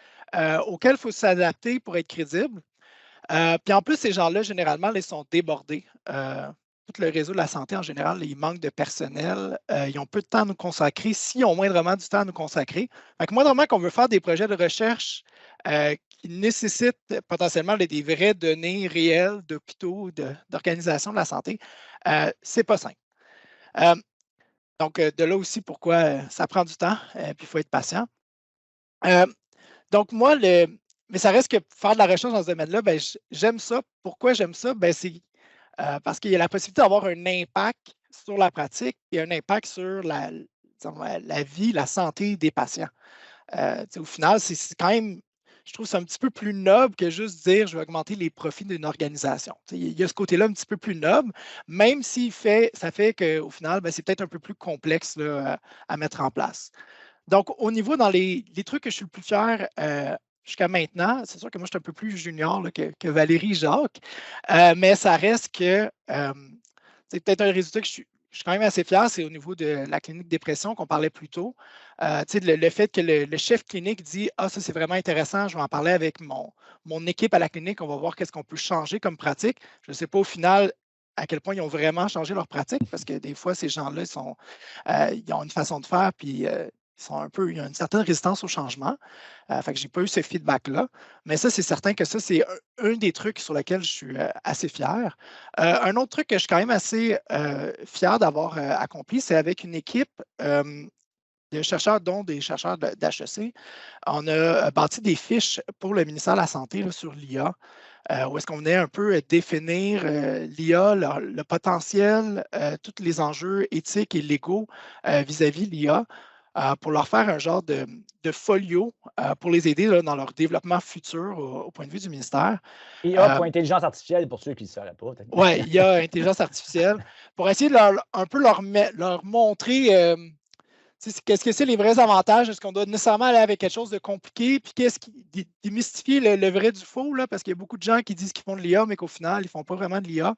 auquel il faut s'adapter pour être crédible. Puis en plus, ces gens-là, généralement, ils sont débordés. Tout le réseau de la santé, en général, ils manquent de personnel. Ils ont peu de temps à nous consacrer, s'ils ont moindrement du temps à nous consacrer. Fait que moindrement qu'on veut faire des projets de recherche qui nécessitent potentiellement des vraies données réelles d'hôpitaux, d'organisations de la santé, c'est pas simple. Donc, de là aussi pourquoi ça prend du temps, puis il faut être patient. Donc, moi, mais ça reste que faire de la recherche dans ce domaine-là, ben, j'aime ça. Pourquoi j'aime ça? Ben, c'est parce qu'il y a la possibilité d'avoir un impact sur la pratique et un impact sur la vie, la santé des patients. Au final, c'est quand même, je trouve ça un petit peu plus noble que juste dire je vais augmenter les profits d'une organisation. Il y a ce côté-là un petit peu plus noble, même si ça fait qu'au final, ben, c'est peut-être un peu plus complexe là, à mettre en place. Donc, au niveau dans les trucs que je suis le plus fier jusqu'à maintenant, c'est sûr que moi, je suis un peu plus junior là, que Valérie Jacques, mais ça reste que c'est peut-être un résultat que je suis quand même assez fier, c'est au niveau de la clinique dépression qu'on parlait plus tôt. Le fait que le chef clinique dit « Ah, ça, c'est vraiment intéressant, je vais en parler avec mon équipe à la clinique, on va voir qu'est-ce qu'on peut changer comme pratique. » Je ne sais pas au final à quel point ils ont vraiment changé leur pratique, parce que des fois, ces gens-là, ils ont une façon de faire, puis il y a une certaine résistance au changement. Fait que je n'ai pas eu ce feedback-là. Mais ça, c'est certain que ça, c'est un des trucs sur lesquels je suis assez fier. Un autre truc que je suis quand même assez fier d'avoir accompli, c'est avec une équipe de chercheurs, dont des chercheurs d'HEC. On a bâti des fiches pour le ministère de la Santé là, sur l'IA, où est-ce qu'on venait un peu définir l'IA, le potentiel, tous les enjeux éthiques et légaux vis-à-vis de l'IA. Pour leur faire un genre de folio pour les aider là, dans leur développement futur au point de vue du ministère. IA pour intelligence artificielle, pour ceux qui ne le sauraient pas. Oui, IA, intelligence artificielle, pour essayer de leur montrer qu'est-ce que c'est les vrais avantages. Est-ce qu'on doit nécessairement aller avec quelque chose de compliqué? Puis démystifier le vrai du faux, là, parce qu'il y a beaucoup de gens qui disent qu'ils font de l'IA, mais qu'au final, ils ne font pas vraiment de l'IA.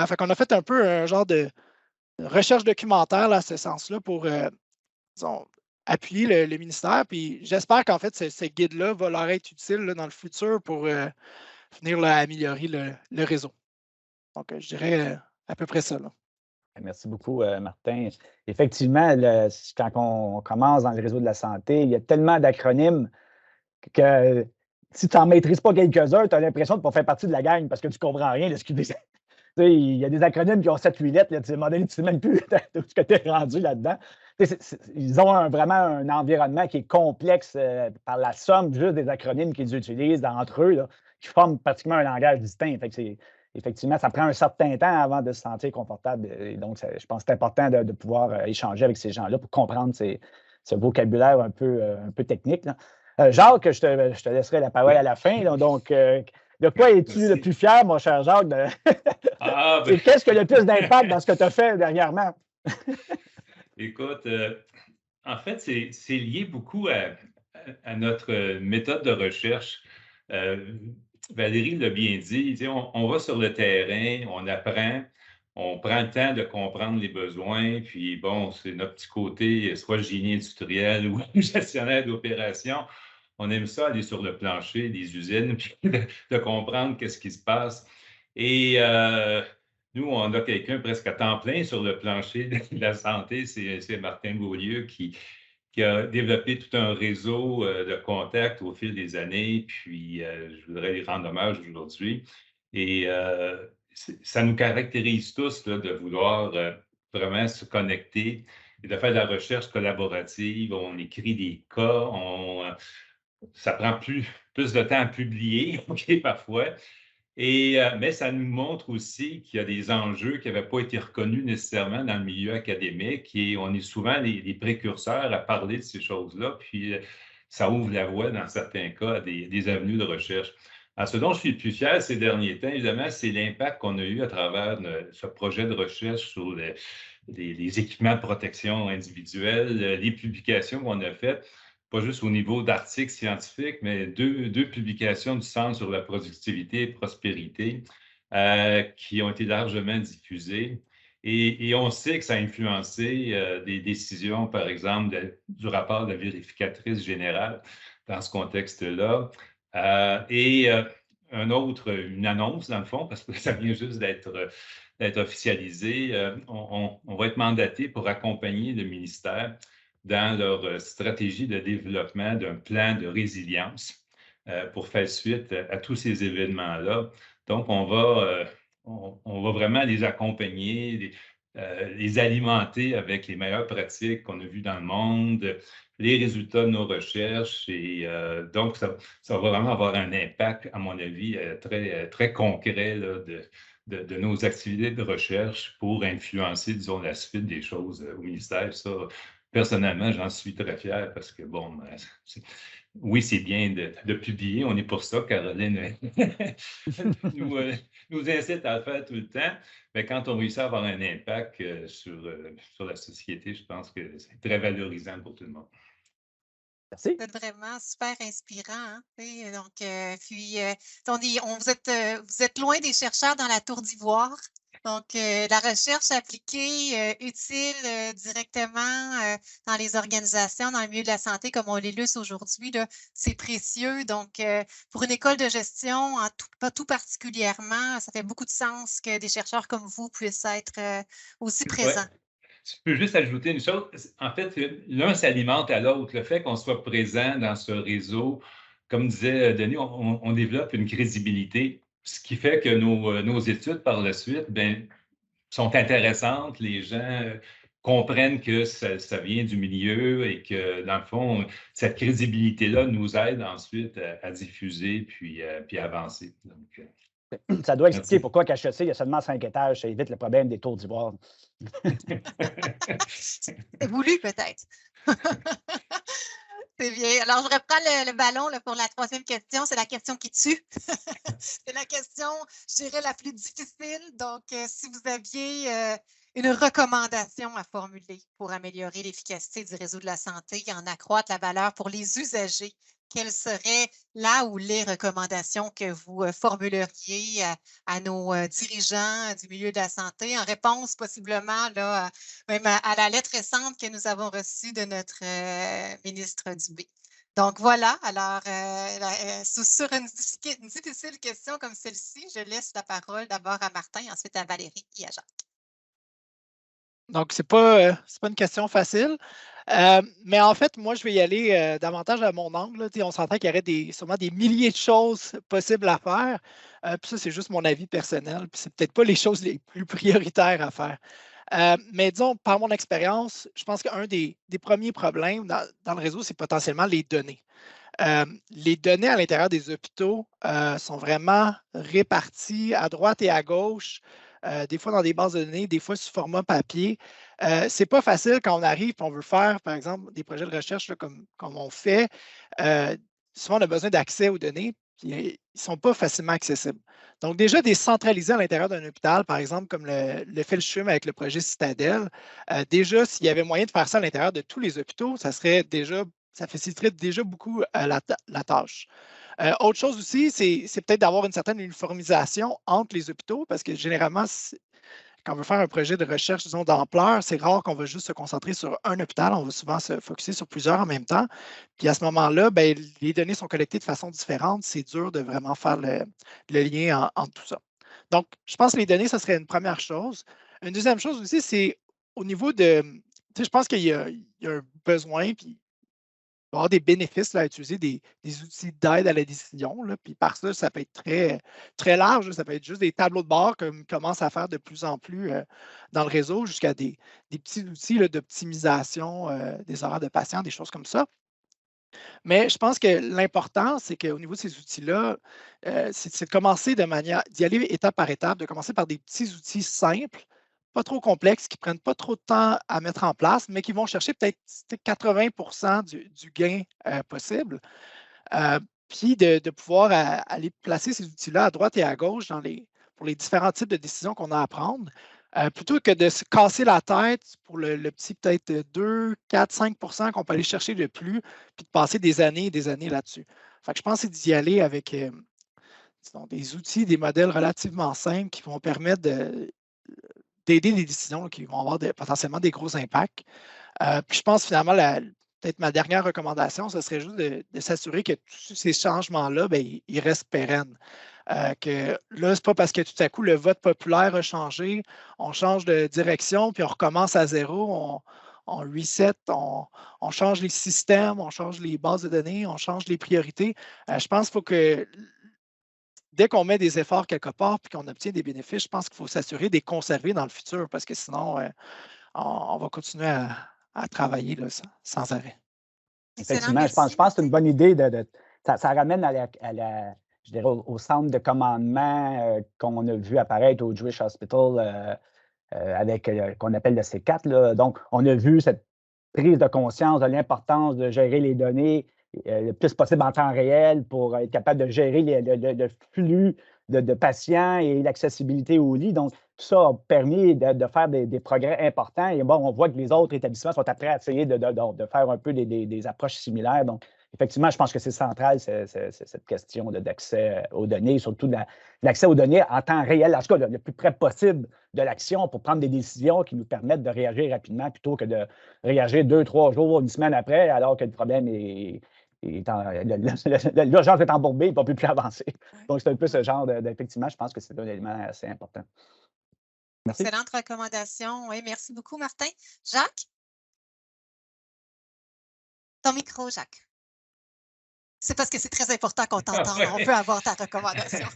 Fait qu'on a fait un peu un genre de recherche documentaire là, à ce sens-là pour appuyer le ministère. Puis j'espère qu'en fait, ce guide-là va leur être utile là, dans le futur pour venir là, améliorer le réseau. Donc, je dirais à peu près ça. Là. Merci beaucoup, Martin. Effectivement, quand on commence dans le réseau de la santé, il y a tellement d'acronymes que si tu n'en maîtrises pas quelques-uns, tu as l'impression de ne pas faire partie de la gang parce que tu ne comprends rien de ce qu'ils disent. Il y a des acronymes qui ont 7-8 lettres. À un moment donné, tu ne sais même plus où tu es rendu là-dedans. ils ont vraiment un environnement qui est complexe par la somme juste des acronymes qu'ils utilisent entre eux, là, qui forment pratiquement un langage distinct. Fait que effectivement, ça prend un certain temps avant de se sentir confortable. Et donc, je pense que c'est important de pouvoir échanger avec ces gens-là pour comprendre ce vocabulaire un peu technique, là. Jacques, je te laisserai la parole à la fin, là. Donc, de quoi es-tu le plus fier, mon cher Jacques? Et qu'est-ce qui a le plus d'impact dans ce que tu as fait dernièrement? Écoute, en fait, c'est lié beaucoup à notre méthode de recherche. Valérie l'a bien dit, on va sur le terrain, on apprend, on prend le temps de comprendre les besoins, puis bon, c'est notre petit côté, soit génie industriel ou gestionnaire d'opération. On aime ça, aller sur le plancher des usines, puis de comprendre qu'est-ce qui se passe. Et nous, on a quelqu'un presque à temps plein sur le plancher de la santé, c'est Martin Beaulieu qui a développé tout un réseau de contacts au fil des années, puis je voudrais lui rendre hommage aujourd'hui. Et ça nous caractérise tous là, de vouloir vraiment se connecter et de faire de la recherche collaborative. On écrit des cas, ça prend plus de temps à publier, OK, parfois. Mais ça nous montre aussi qu'il y a des enjeux qui n'avaient pas été reconnus nécessairement dans le milieu académique et on est souvent les précurseurs à parler de ces choses-là, puis ça ouvre la voie dans certains cas à des avenues de recherche. Alors, ce dont je suis le plus fier ces derniers temps, évidemment, c'est l'impact qu'on a eu à travers ce projet de recherche sur les équipements de protection individuelle, les publications qu'on a faites. Pas juste au niveau d'articles scientifiques, mais deux publications du Centre sur la productivité et prospérité qui ont été largement diffusées. Et on sait que ça a influencé des décisions, par exemple, du rapport de la vérificatrice générale dans ce contexte-là. Une annonce, dans le fond, parce que ça vient juste d'être officialisé. On va être mandaté pour accompagner le ministère dans leur stratégie de développement d'un plan de résilience pour faire suite à tous ces événements-là. Donc, on va vraiment les accompagner, les alimenter avec les meilleures pratiques qu'on a vues dans le monde, les résultats de nos recherches. Et donc, ça va vraiment avoir un impact, à mon avis, très, très concret là, de nos activités de recherche pour influencer, disons, la suite des choses au ministère. Ça, personnellement, j'en suis très fier parce que, bon, oui, c'est bien de publier, on est pour ça, Caroline nous incite à le faire tout le temps, mais quand on réussit à avoir un impact sur la société, je pense que c'est très valorisant pour tout le monde. Merci. C'est vraiment super inspirant. Hein? Donc, vous êtes loin des chercheurs dans la tour d'ivoire. Donc, la recherche appliquée, utile directement dans les organisations, dans le milieu de la santé, comme on l'illustre aujourd'hui, c'est précieux. Donc, pour une école de gestion, tout particulièrement, ça fait beaucoup de sens que des chercheurs comme vous puissent être aussi présents. Ouais. Je peux juste ajouter une chose. En fait, l'un s'alimente à l'autre. Le fait qu'on soit présent dans ce réseau, comme disait Denis, on développe une crédibilité, ce qui fait que nos études par la suite sont intéressantes. Les gens comprennent que ça vient du milieu et que, dans le fond, cette crédibilité-là nous aide ensuite à diffuser puis à avancer. Donc, ça doit expliquer pourquoi qu'HEC, il y a seulement 5 étages. Ça évite le problème des tours d'ivoire. C'est voulu, peut-être. C'est bien. Alors, je reprends le ballon là, pour la troisième question. C'est la question qui tue. C'est la question, je dirais, la plus difficile. Donc, si vous aviez une recommandation à formuler pour améliorer l'efficacité du réseau de la santé et en accroître la valeur pour les usagers, quelles seraient là ou les recommandations que vous formuleriez à nos dirigeants du milieu de la santé en réponse possiblement là, même à la lettre récente que nous avons reçue de notre ministre Dubé? Donc voilà, alors sur une difficile question comme celle-ci, je laisse la parole d'abord à Martin, ensuite à Valérie et à Jacques. Donc, ce n'est pas une question facile. Mais en fait, moi, je vais y aller davantage à mon angle. On s'entend qu'il y aurait sûrement des milliers de choses possibles à faire. Puis ça, c'est juste mon avis personnel. Puis c'est peut-être pas les choses les plus prioritaires à faire. Mais disons, par mon expérience, je pense qu'un des premiers problèmes dans le réseau, c'est potentiellement les données. Les données à l'intérieur des hôpitaux sont vraiment réparties à droite et à gauche, des fois dans des bases de données, des fois sous format papier. Ce n'est pas facile quand on arrive et on veut faire, par exemple, des projets de recherche là, comme on fait. Souvent, on a besoin d'accès aux données, puis ils ne sont pas facilement accessibles. Donc, déjà, décentraliser à l'intérieur d'un hôpital, par exemple, comme le fait le CHUM avec le projet Citadelle, déjà, s'il y avait moyen de faire ça à l'intérieur de tous les hôpitaux, ça faciliterait déjà beaucoup la tâche. Autre chose aussi, c'est peut-être d'avoir une certaine uniformisation entre les hôpitaux, parce que généralement, quand on veut faire un projet de recherche, disons, d'ampleur, c'est rare qu'on va juste se concentrer sur un hôpital. On va souvent se focusser sur plusieurs en même temps. Puis à ce moment-là, ben, les données sont collectées de façon différente. C'est dur de vraiment faire le lien entre tout ça. Donc, je pense que les données, ça serait une première chose. Une deuxième chose aussi, c'est au niveau de... Je pense qu'il y a un besoin, puis il va y avoir des bénéfices là, à utiliser des outils d'aide à la décision. Là, puis par ça, ça peut être très, très large. Là, ça peut être juste des tableaux de bord comme commence à faire de plus en plus dans le réseau, jusqu'à des petits outils d'optimisation des horaires de patients, des choses comme ça. Mais je pense que l'important, c'est qu'au niveau de ces outils-là, c'est de commencer d'y aller étape par étape, de commencer par des petits outils simples, pas trop complexes, qui ne prennent pas trop de temps à mettre en place, mais qui vont chercher peut-être 80 du gain possible. Puis de pouvoir aller placer ces outils-là à droite et à gauche pour les différents types de décisions qu'on a à prendre, plutôt que de se casser la tête pour le petit peut-être 2, 4, 5 qu'on peut aller chercher de plus, puis de passer des années et des années là-dessus. Fait que je pense que c'est d'y aller avec des outils, des modèles relativement simples qui vont permettre d'aider les décisions qui vont avoir potentiellement des gros impacts. Puis je pense finalement, peut-être ma dernière recommandation, ce serait juste de s'assurer que tous ces changements-là, bien, ils restent pérennes. Que là, ce n'est pas parce que tout à coup, le vote populaire a changé, on change de direction, puis on recommence à zéro, on reset, on change les systèmes, on change les bases de données, on change les priorités. Je pense qu'il faut que dès qu'on met des efforts quelque part puis qu'on obtient des bénéfices, je pense qu'il faut s'assurer de les conserver dans le futur parce que sinon, on va continuer à travailler là, sans arrêt. Effectivement, je pense que c'est une bonne idée. Ça ramène je dirais, au centre de commandement qu'on a vu apparaître au Jewish Hospital avec qu'on appelle le C4. Là. Donc, on a vu cette prise de conscience de l'importance de gérer les données le plus possible en temps réel pour être capable de gérer le flux de patients et l'accessibilité au lit. Donc, tout ça a permis de faire des progrès importants. Et bon, on voit que les autres établissements sont après à essayer de faire un peu des approches similaires. Donc, effectivement, je pense que c'est central, cette question d'accès aux données, surtout l'accès aux données en temps réel, en tout cas le plus près possible de l'action pour prendre des décisions qui nous permettent de réagir rapidement plutôt que de réagir 2, 3 jours, une semaine après, alors que le problème l'urgence est embourbée et on ne peut plus avancer. Donc, c'est un peu ce genre d'effectivement, je pense que c'est un élément assez important. Merci. Excellente recommandation. Oui, merci beaucoup, Martin. Jacques? Ton micro, Jacques. C'est parce que c'est très important qu'on t'entende. On peut avoir ta recommandation.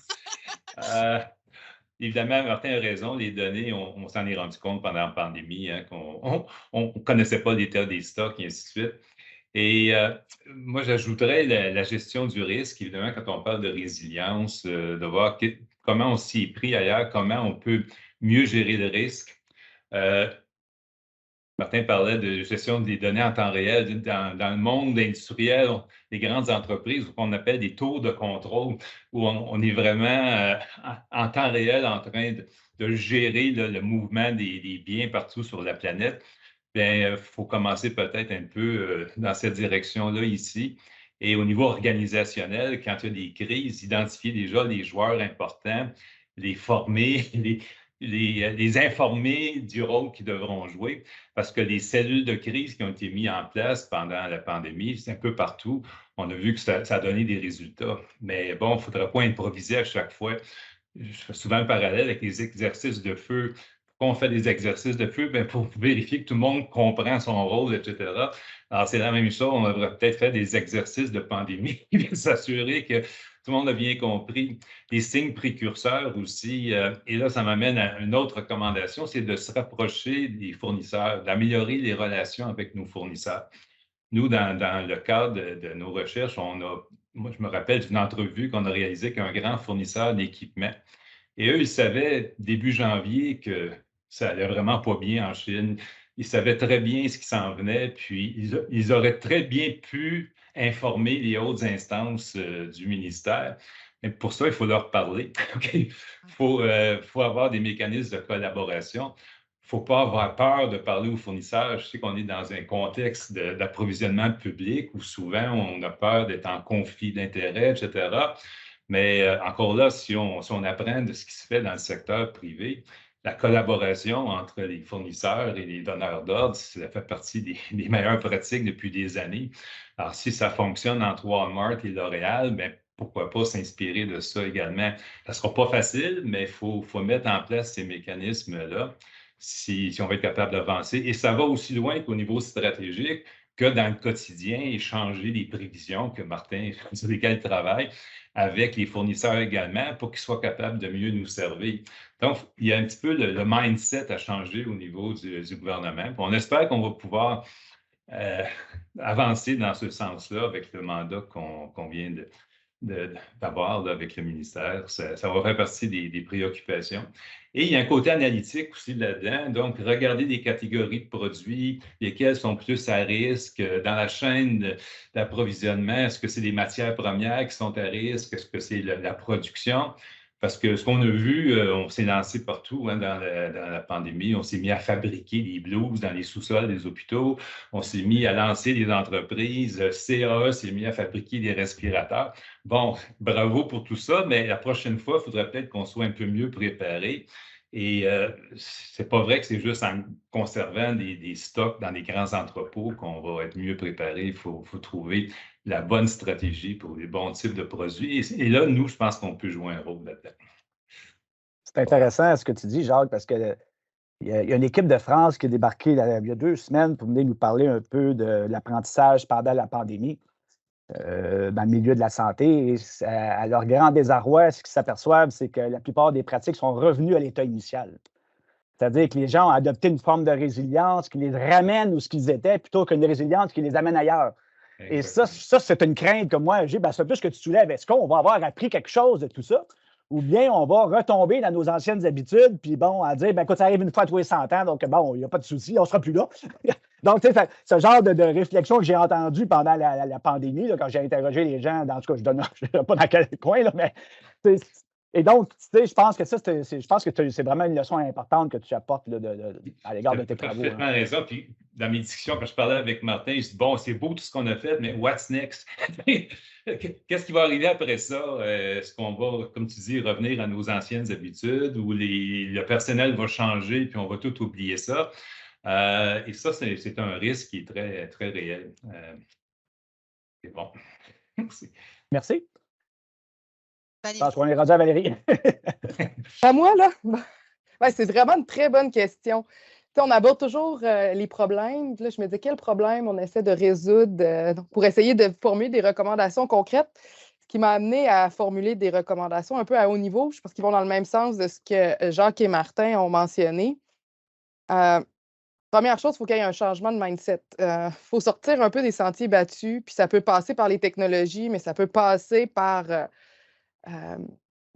Évidemment, Martin a raison. Les données, on s'en est rendu compte pendant la pandémie, hein, qu'on ne connaissait pas l'état des stocks et ainsi de suite. Et moi, j'ajouterais la gestion du risque. Évidemment, quand on parle de résilience, de voir comment on s'y est pris ailleurs, comment on peut mieux gérer le risque. Martin parlait de gestion des données en temps réel. Dans le monde industriel, les grandes entreprises, qu'on appelle des tours de contrôle, où on est vraiment en temps réel en train de gérer le mouvement des biens partout sur la planète. Bien, il faut commencer peut-être un peu dans cette direction-là ici. Et au niveau organisationnel, quand il y a des crises, identifier déjà les joueurs importants, les former, les informer du rôle qu'ils devront jouer, parce que les cellules de crise qui ont été mises en place pendant la pandémie, c'est un peu partout. On a vu que ça a donné des résultats. Mais bon, il ne faudra pas improviser à chaque fois. Je fais souvent un parallèle avec les exercices de feu. Pourquoi on fait des exercices de feu? Bien, pour vérifier que tout le monde comprend son rôle, etc. Alors, c'est la même chose. On devrait peut-être faire des exercices de pandémie, s'assurer que tout le monde a bien compris. Les signes précurseurs aussi. Et là, ça m'amène à une autre recommandation, c'est de se rapprocher des fournisseurs, d'améliorer les relations avec nos fournisseurs. Nous, dans le cadre de nos recherches, moi, je me rappelle d'une entrevue qu'on a réalisée avec un grand fournisseur d'équipement. Et eux, ils savaient début janvier que ça allait vraiment pas bien en Chine. Ils savaient très bien ce qui s'en venait, puis ils auraient très bien pu informer les hautes instances du ministère. Mais pour ça, il faut leur parler. Il faut avoir des mécanismes de collaboration. Il ne faut pas avoir peur de parler aux fournisseurs. Je sais qu'on est dans un contexte d'approvisionnement public où souvent on a peur d'être en conflit d'intérêts, etc. Mais encore là, si on apprend de ce qui se fait dans le secteur privé, la collaboration entre les fournisseurs et les donneurs d'ordre, ça fait partie des meilleures pratiques depuis des années. Alors, si ça fonctionne entre Walmart et L'Oréal, bien, pourquoi pas s'inspirer de ça également? Ça ne sera pas facile, mais il faut mettre en place ces mécanismes-là si on va être capable d'avancer. Et ça va aussi loin qu'au niveau stratégique, que dans le quotidien, échanger les prévisions que Martin, sur lesquelles il travaille, avec les fournisseurs également, pour qu'ils soient capables de mieux nous servir. Donc, il y a un petit peu le mindset à changer au niveau du gouvernement. Puis on espère qu'on va pouvoir avancer dans ce sens-là avec le mandat qu'on vient d'avoir avec le ministère. Ça va faire partie des préoccupations. Et il y a un côté analytique aussi là-dedans. Donc, regarder des catégories de produits, lesquels sont plus à risque dans la chaîne d'approvisionnement. Est-ce que c'est les matières premières qui sont à risque? Est-ce que c'est la production? Parce que ce qu'on a vu, on s'est lancé partout dans la pandémie. On s'est mis à fabriquer des blouses dans les sous-sols des hôpitaux. On s'est mis à lancer des entreprises. CAE s'est mis à fabriquer des respirateurs. Bon, bravo pour tout ça, mais la prochaine fois, il faudrait peut-être qu'on soit un peu mieux préparé. Et c'est pas vrai que c'est juste en conservant des stocks dans des grands entrepôts qu'on va être mieux préparé. Il faut trouver la bonne stratégie pour les bons types de produits. Et là, nous, je pense qu'on peut jouer un rôle là-dedans. C'est intéressant ce que tu dis, Jacques, parce qu'il y a une équipe de France qui est débarquée il y a 2 semaines pour venir nous parler un peu de l'apprentissage pendant la pandémie dans le milieu de la santé. Et à leur grand désarroi, ce qu'ils s'aperçoivent, c'est que la plupart des pratiques sont revenues à l'état initial. C'est-à-dire que les gens ont adopté une forme de résilience qui les ramène où ce qu'ils étaient plutôt qu'une résilience qui les amène ailleurs. Et ça, c'est une crainte que moi j'ai. C'est plus que tu soulèves. Est-ce qu'on va avoir appris quelque chose de tout ça? Ou bien on va retomber dans nos anciennes habitudes, puis bon, à dire, écoute, ça arrive une fois tous les 100 ans, donc bon, il n'y a pas de souci, on ne sera plus là. Donc, tu sais, ce genre de réflexion que j'ai entendue pendant la pandémie, là, quand j'ai interrogé les gens, en tout cas, je ne sais pas dans quel coin, là, mais. Et donc, tu sais, je pense que c'est vraiment une leçon importante que tu apportes là, à l'égard de tes travaux. Tu as parfaitement raison. Puis, dans mes discussions, quand je parlais avec Martin, je dis, bon, c'est beau tout ce qu'on a fait, mais what's next? Qu'est-ce qui va arriver après ça? Est-ce qu'on va, comme tu dis, revenir à nos anciennes habitudes ou le personnel va changer puis on va tout oublier ça? Et ça, c'est un risque qui est très, très réel. C'est bon. Merci. Merci. Valérie. Je pense qu'on est rendu à Valérie. À moi, là? Ouais, c'est vraiment une très bonne question. T'sais, on aborde toujours les problèmes. Là, je me dis, quel problème on essaie de résoudre pour essayer de formuler des recommandations concrètes, ce qui m'a amené à formuler des recommandations un peu à haut niveau. Je pense qu'ils vont dans le même sens de ce que Jacques et Martin ont mentionné. Première chose, il faut qu'il y ait un changement de mindset. Il faut sortir un peu des sentiers battus, puis ça peut passer par les technologies, mais ça peut passer par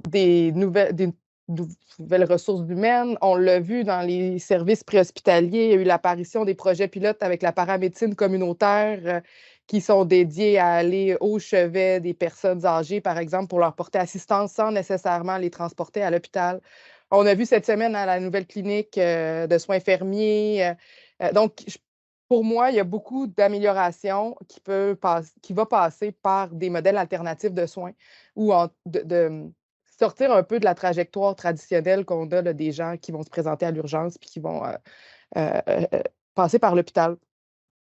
des nouvelles ressources humaines. On l'a vu dans les services préhospitaliers, il y a eu l'apparition des projets pilotes avec la paramédecine communautaire qui sont dédiés à aller au chevet des personnes âgées, par exemple, pour leur porter assistance sans nécessairement les transporter à l'hôpital. On a vu cette semaine à la nouvelle clinique de soins infirmiers. Donc, pour moi, il y a beaucoup d'améliorations qui va passer par des modèles alternatifs de soins ou de sortir un peu de la trajectoire traditionnelle qu'on a là, des gens qui vont se présenter à l'urgence puis qui vont passer par l'hôpital.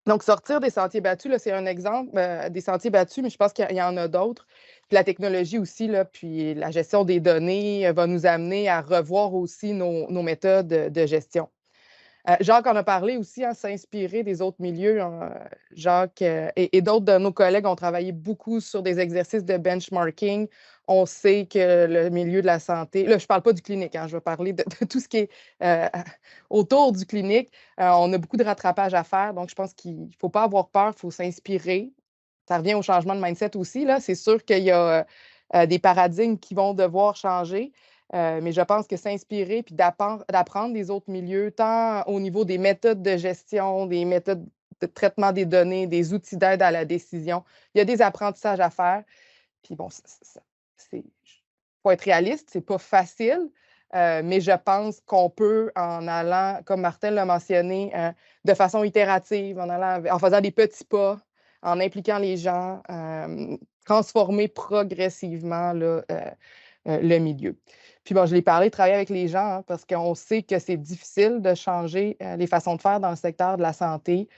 Donc, sortir des sentiers battus, c'est un exemple des sentiers battus, mais je pense qu'il y en a d'autres. Puis la technologie aussi, là, puis la gestion des données va nous amener à revoir aussi nos méthodes de gestion. Jacques en a parlé aussi, hein, s'inspirer des autres milieux. Jacques et d'autres de nos collègues ont travaillé beaucoup sur des exercices de benchmarking. On sait que le milieu de la santé, là, je ne parle pas du clinique, hein, je vais parler de tout ce qui est autour du clinique. On a beaucoup de rattrapage à faire, donc je pense qu'il ne faut pas avoir peur, il faut s'inspirer. Ça revient au changement de mindset aussi. Là. C'est sûr qu'il y a des paradigmes qui vont devoir changer. Mais je pense que s'inspirer puis d'apprendre des autres milieux, tant au niveau des méthodes de gestion, des méthodes de traitement des données, des outils d'aide à la décision, il y a des apprentissages à faire. Puis bon, il faut être réaliste, c'est pas facile, mais je pense qu'on peut, en allant, comme Martin l'a mentionné, de façon itérative, en faisant des petits pas, en impliquant les gens, transformer progressivement là, le milieu. Puis bon, je l'ai parlé, travailler avec les gens, hein, parce qu'on sait que c'est difficile de changer les façons de faire dans le secteur de la santé.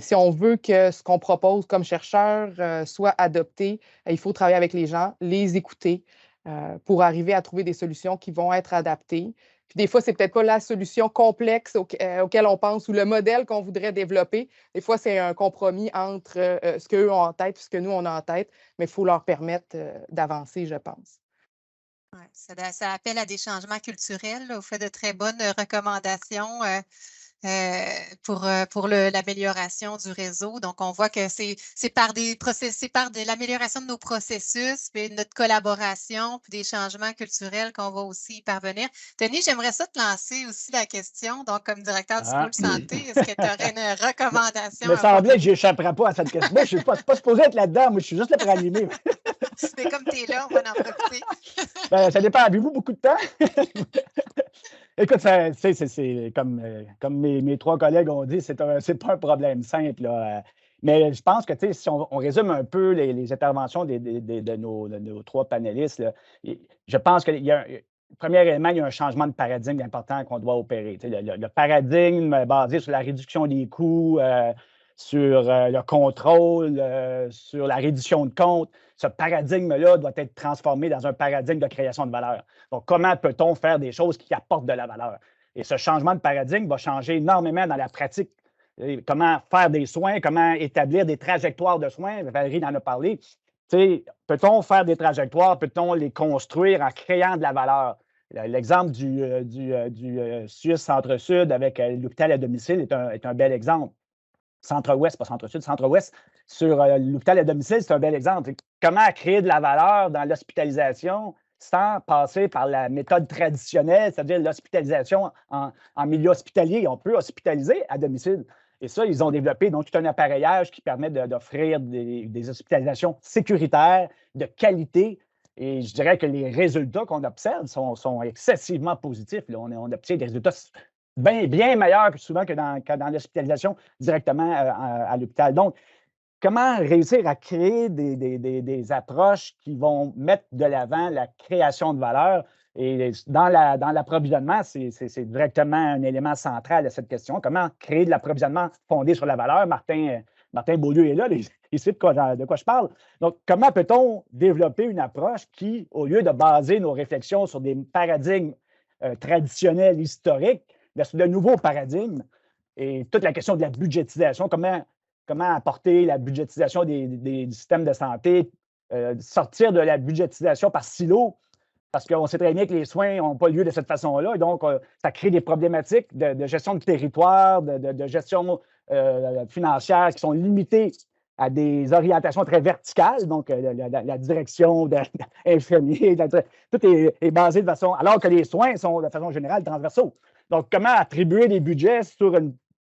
Si on veut que ce qu'on propose comme chercheur soit adopté, il faut travailler avec les gens, les écouter pour arriver à trouver des solutions qui vont être adaptées. Puis des fois, c'est peut-être pas la solution complexe auquel on pense ou le modèle qu'on voudrait développer. Des fois, c'est un compromis entre ce qu'eux ont en tête et ce que nous, on a en tête, mais il faut leur permettre d'avancer, je pense. Ouais, ça appelle à des changements culturels. Là, vous faites de très bonnes recommandations pour l'amélioration du réseau. Donc, on voit que c'est par de l'amélioration de nos processus, puis notre collaboration, puis des changements culturels qu'on va aussi y parvenir. Denis, j'aimerais ça te lancer aussi la question. Donc, comme directeur du pôle santé, est-ce que tu aurais une recommandation? Il me semblait que je n'échapperais pas à cette question. Moi, je ne suis pas supposé être là-dedans. Moi, je suis juste là pour animer. Mais comme tu es là, on va en profiter. Ben, ça dépend. Avez-vous beaucoup de temps? Écoute, c'est comme mes trois collègues ont dit, c'est pas un problème simple. Là. Mais je pense que si on résume un peu les interventions de nos trois panélistes, là, je pense qu'il y a premier élément, il y a un changement de paradigme important qu'on doit opérer. Le paradigme basé sur la réduction des coûts, sur le contrôle, sur la réduction de comptes, ce paradigme-là doit être transformé dans un paradigme de création de valeur. Donc, comment peut-on faire des choses qui apportent de la valeur? Et ce changement de paradigme va changer énormément dans la pratique. Comment faire des soins, comment établir des trajectoires de soins. Valérie en a parlé. Peut-on faire des trajectoires, peut-on les construire en créant de la valeur? L'exemple du Suisse Centre-Sud avec l'hôpital à domicile est un bel exemple. Centre-Ouest, pas Centre-Sud, Centre-Ouest, sur l'hôpital à domicile, c'est un bel exemple. Comment créer de la valeur dans l'hospitalisation sans passer par la méthode traditionnelle, c'est-à-dire l'hospitalisation en milieu hospitalier. On peut hospitaliser à domicile. Et ça, ils ont développé donc tout un appareillage qui permet d'offrir des hospitalisations sécuritaires, de qualité. Et je dirais que les résultats qu'on observe sont excessivement positifs. Là. On obtient des résultats bien meilleur souvent que dans l'hospitalisation directement à l'hôpital. Donc, comment réussir à créer des approches qui vont mettre de l'avant la création de valeur? Et dans l'approvisionnement, c'est directement un élément central à cette question. Comment créer de l'approvisionnement fondé sur la valeur? Martin Beaulieu est là, il sait de quoi je parle. Donc, comment peut-on développer une approche qui, au lieu de baser nos réflexions sur des paradigmes traditionnels, historiques, versus de nouveaux paradigmes et toute la question de la budgétisation, comment apporter la budgétisation des systèmes de santé, sortir de la budgétisation par silo, parce qu'on sait très bien que les soins n'ont pas lieu de cette façon-là, et donc ça crée des problématiques de gestion de territoire, de gestion financière qui sont limitées à des orientations très verticales, donc la direction d'infirmiers, tout est basé de façon, alors que les soins sont de façon générale transversaux. Donc, comment attribuer des budgets sur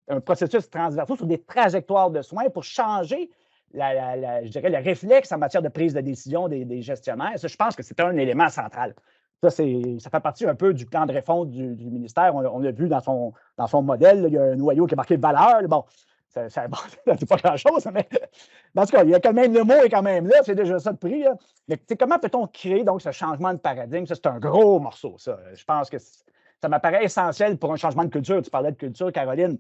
un processus transversal, sur des trajectoires de soins pour changer, je dirais, le réflexe en matière de prise de décision des gestionnaires? Ça, je pense que c'est un élément central. Ça fait partie un peu du plan de réforme du ministère. On l'a vu dans son modèle. Là, il y a un noyau qui est marqué valeur. Bon, c'est pas grand-chose, mais en tout cas, il y a quand même le mot est quand même là. C'est déjà ça de prix. Là. Mais comment peut-on créer donc ce changement de paradigme? Ça, c'est un gros morceau, ça. Je pense que ça m'apparaît essentiel pour un changement de culture. Tu parlais de culture, Caroline.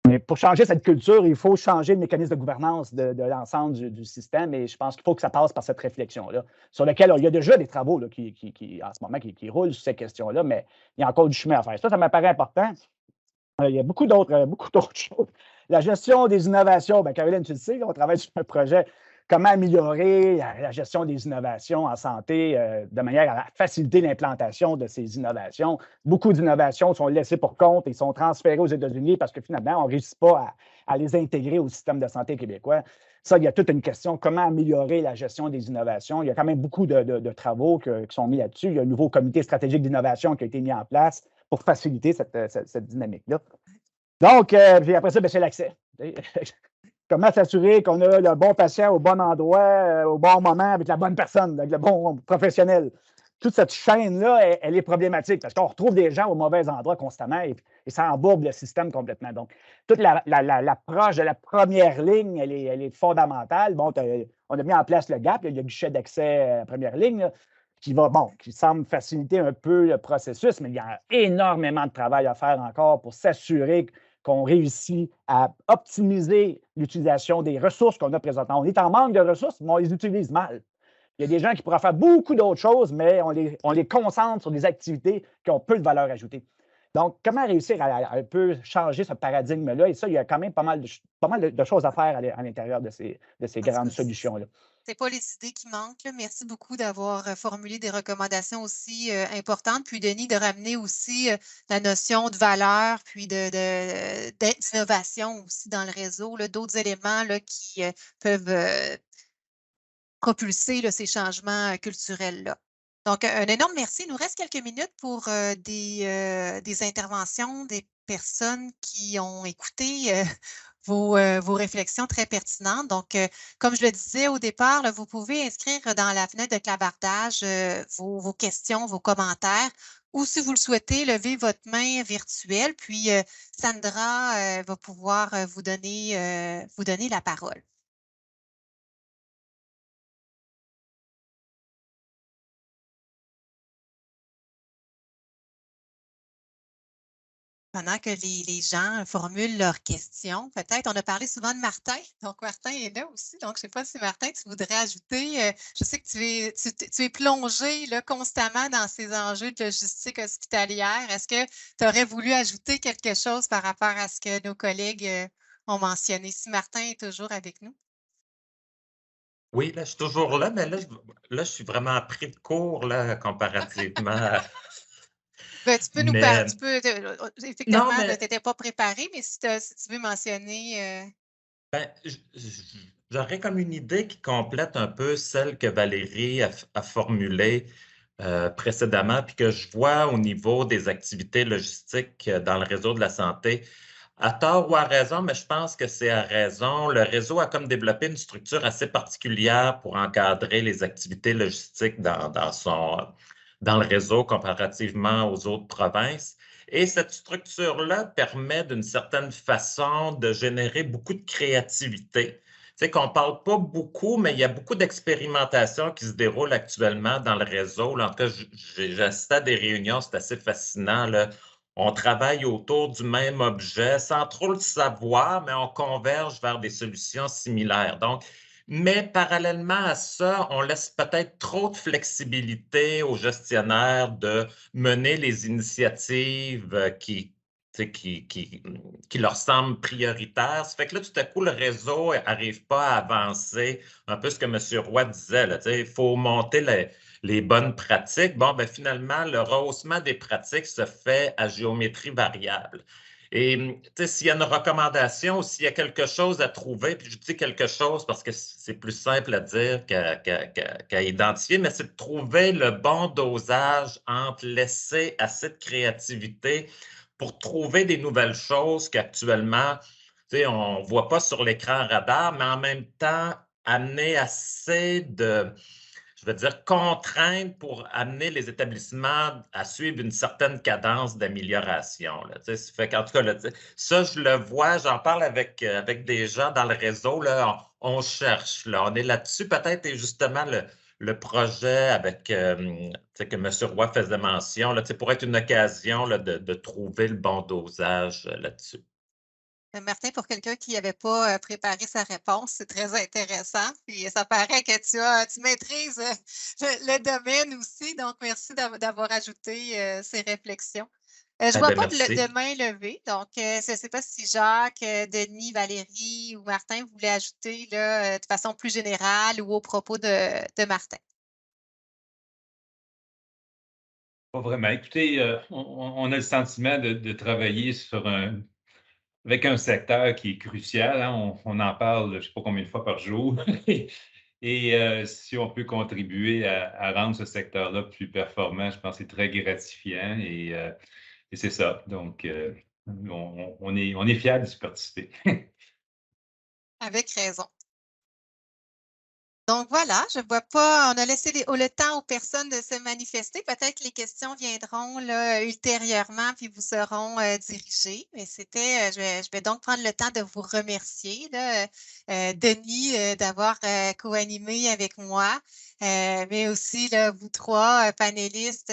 Mais pour changer cette culture, il faut changer le mécanisme de gouvernance de l'ensemble du système. Et je pense qu'il faut que ça passe par cette réflexion-là, sur laquelle il y a déjà des travaux là, en ce moment qui roulent sur ces questions-là, mais il y a encore du chemin à faire. Ça m'apparaît important. Il y a beaucoup d'autres choses. La gestion des innovations, bien, Caroline, tu le sais, on travaille sur un projet comment améliorer la gestion des innovations en santé de manière à faciliter l'implantation de ces innovations. Beaucoup d'innovations sont laissées pour compte et sont transférées aux États-Unis parce que finalement, on ne réussit pas à les intégrer au système de santé québécois. Ça, il y a toute une question, comment améliorer la gestion des innovations. Il y a quand même beaucoup de travaux qui sont mis là-dessus. Il y a un nouveau comité stratégique d'innovation qui a été mis en place pour faciliter cette dynamique-là. Donc, puis après ça, c'est l'accès. Comment s'assurer qu'on a le bon patient au bon endroit, au bon moment, avec la bonne personne, avec le bon professionnel. Toute cette chaîne-là, elle est problématique parce qu'on retrouve des gens au mauvais endroit constamment et ça embourbe le système complètement. Donc, toute l'approche de la première ligne, elle est fondamentale. Bon, on a mis en place le GAP, il y a le guichet d'accès à première ligne, là, qui semble faciliter un peu le processus, mais il y a énormément de travail à faire encore pour s'assurer qu'on réussit à optimiser l'utilisation des ressources qu'on a présentement. On est en manque de ressources, mais on les utilise mal. Il y a des gens qui pourraient faire beaucoup d'autres choses, mais on les concentre sur des activités qui ont peu de valeur ajoutée. Donc, comment réussir à un peu changer ce paradigme-là? Et ça, il y a quand même pas mal de choses à faire à l'intérieur de ces grandes solutions-là. Ce n'est pas les idées qui manquent. Là. Merci beaucoup d'avoir formulé des recommandations aussi importantes. Puis, Denis, de ramener aussi la notion de valeur, puis d'innovation aussi dans le réseau, d'autres éléments là, qui peuvent propulser là, ces changements culturels-là. Donc, un énorme merci. Il nous reste quelques minutes pour des interventions, des personnes qui ont écouté vos réflexions très pertinentes. Donc, comme je le disais au départ, là, vous pouvez inscrire dans la fenêtre de clavardage vos questions, vos commentaires, ou si vous le souhaitez, levez votre main virtuelle, puis Sandra va pouvoir vous donner la parole. Pendant que les gens formulent leurs questions, peut-être, on a parlé souvent de Martin. Donc, Martin est là aussi. Donc, je ne sais pas si, Martin, tu voudrais ajouter. Je sais que tu es plongé là, constamment dans ces enjeux de logistique hospitalière. Est-ce que tu aurais voulu ajouter quelque chose par rapport à ce que nos collègues ont mentionné? Si Martin est toujours avec nous. Oui, là, je suis toujours là, mais là, je suis vraiment pris de court là, comparativement. Ben, tu peux nous parler. Effectivement, tu n'étais pas préparé, mais si tu veux mentionner. Ben, j'aurais comme une idée qui complète un peu celle que Valérie a formulée précédemment, puis que je vois au niveau des activités logistiques dans le réseau de la santé. À tort ou à raison, mais je pense que c'est à raison. Le réseau a comme développé une structure assez particulière pour encadrer les activités logistiques dans le réseau comparativement aux autres provinces. Et cette structure-là permet d'une certaine façon de générer beaucoup de créativité. Tu sais qu'on ne parle pas beaucoup, mais il y a beaucoup d'expérimentations qui se déroulent actuellement dans le réseau. Là, en tout cas, j'ai assisté à des réunions, c'est assez fascinant. Là. On travaille autour du même objet sans trop le savoir, mais on converge vers des solutions similaires. Donc, mais parallèlement à ça, on laisse peut-être trop de flexibilité aux gestionnaires de mener les initiatives qui leur semblent prioritaires. Ça fait que là, tout à coup, le réseau n'arrive pas à avancer. Un peu ce que M. Roy disait, là, il faut monter les bonnes pratiques. Bon, ben finalement, le rehaussement des pratiques se fait à géométrie variable. Et s'il y a une recommandation, s'il y a quelque chose à trouver, puis je dis quelque chose parce que c'est plus simple à dire qu'à identifier, mais c'est de trouver le bon dosage entre laisser assez de créativité pour trouver des nouvelles choses qu'actuellement, on ne voit pas sur l'écran radar, mais en même temps, amener assez de, je veux dire, contraintes pour amener les établissements à suivre une certaine cadence d'amélioration. Ça fait qu'en tout cas, là, ça, je le vois, j'en parle avec des gens dans le réseau, là, on cherche, là, on est là-dessus peut-être, et justement, le projet avec que M. Roy faisait mention, là, pourrait être une occasion là, de trouver le bon dosage là-dessus. Martin, pour quelqu'un qui n'avait pas préparé sa réponse, c'est très intéressant. Puis ça paraît que tu maîtrises le domaine aussi. Donc, merci d'avoir ajouté ces réflexions. Je Ah vois ben, pas merci. de main levée, donc je ne sais pas si Jacques, Denis, Valérie ou Martin voulaient ajouter là, de façon plus générale ou au propos de Martin. Pas vraiment. Écoutez, on a le sentiment de travailler avec un secteur qui est crucial, hein. On en parle, je ne sais pas combien de fois par jour. Et si on peut contribuer à rendre ce secteur-là plus performant, je pense que c'est très gratifiant et c'est ça. Donc, on est fiers d'y participer. Avec raison. Donc voilà, je ne vois pas, on a laissé le temps aux personnes de se manifester. Peut-être que les questions viendront là, ultérieurement puis vous seront dirigées. Mais c'était, je vais donc prendre le temps de vous remercier, là, Denis, d'avoir co-animé avec moi, mais aussi là, vous trois panélistes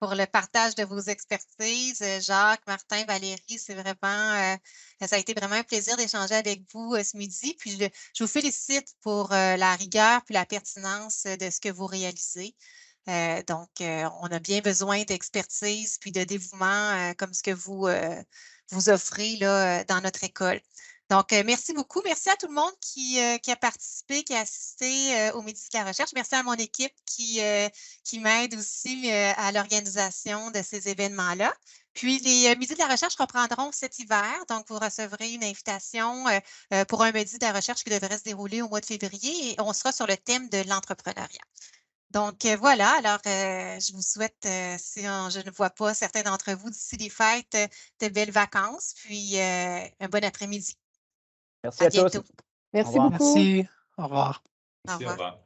pour le partage de vos expertises. Jacques, Martin, Valérie, c'est vraiment, ça a été vraiment un plaisir d'échanger avec vous ce midi. Puis je vous félicite pour la rigueur puis la pertinence de ce que vous réalisez. Donc, on a bien besoin d'expertise puis de dévouement comme ce que vous offrez là, dans notre école. Donc, merci beaucoup. Merci à tout le monde qui a participé, qui a assisté au Midi de la recherche. Merci à mon équipe qui m'aide aussi à l'organisation de ces événements-là. Puis, les Midis de la recherche reprendront cet hiver. Donc, vous recevrez une invitation pour un Midi de la recherche qui devrait se dérouler au mois de février et on sera sur le thème de l'entrepreneuriat. Donc, voilà. Alors, je vous souhaite, si je ne vois pas certains d'entre vous d'ici les fêtes, de belles vacances, puis un bon après-midi. Merci à tous. bientôt. Merci revoir. beaucoup. Merci. Au revoir. Au Merci, au revoir. revoir.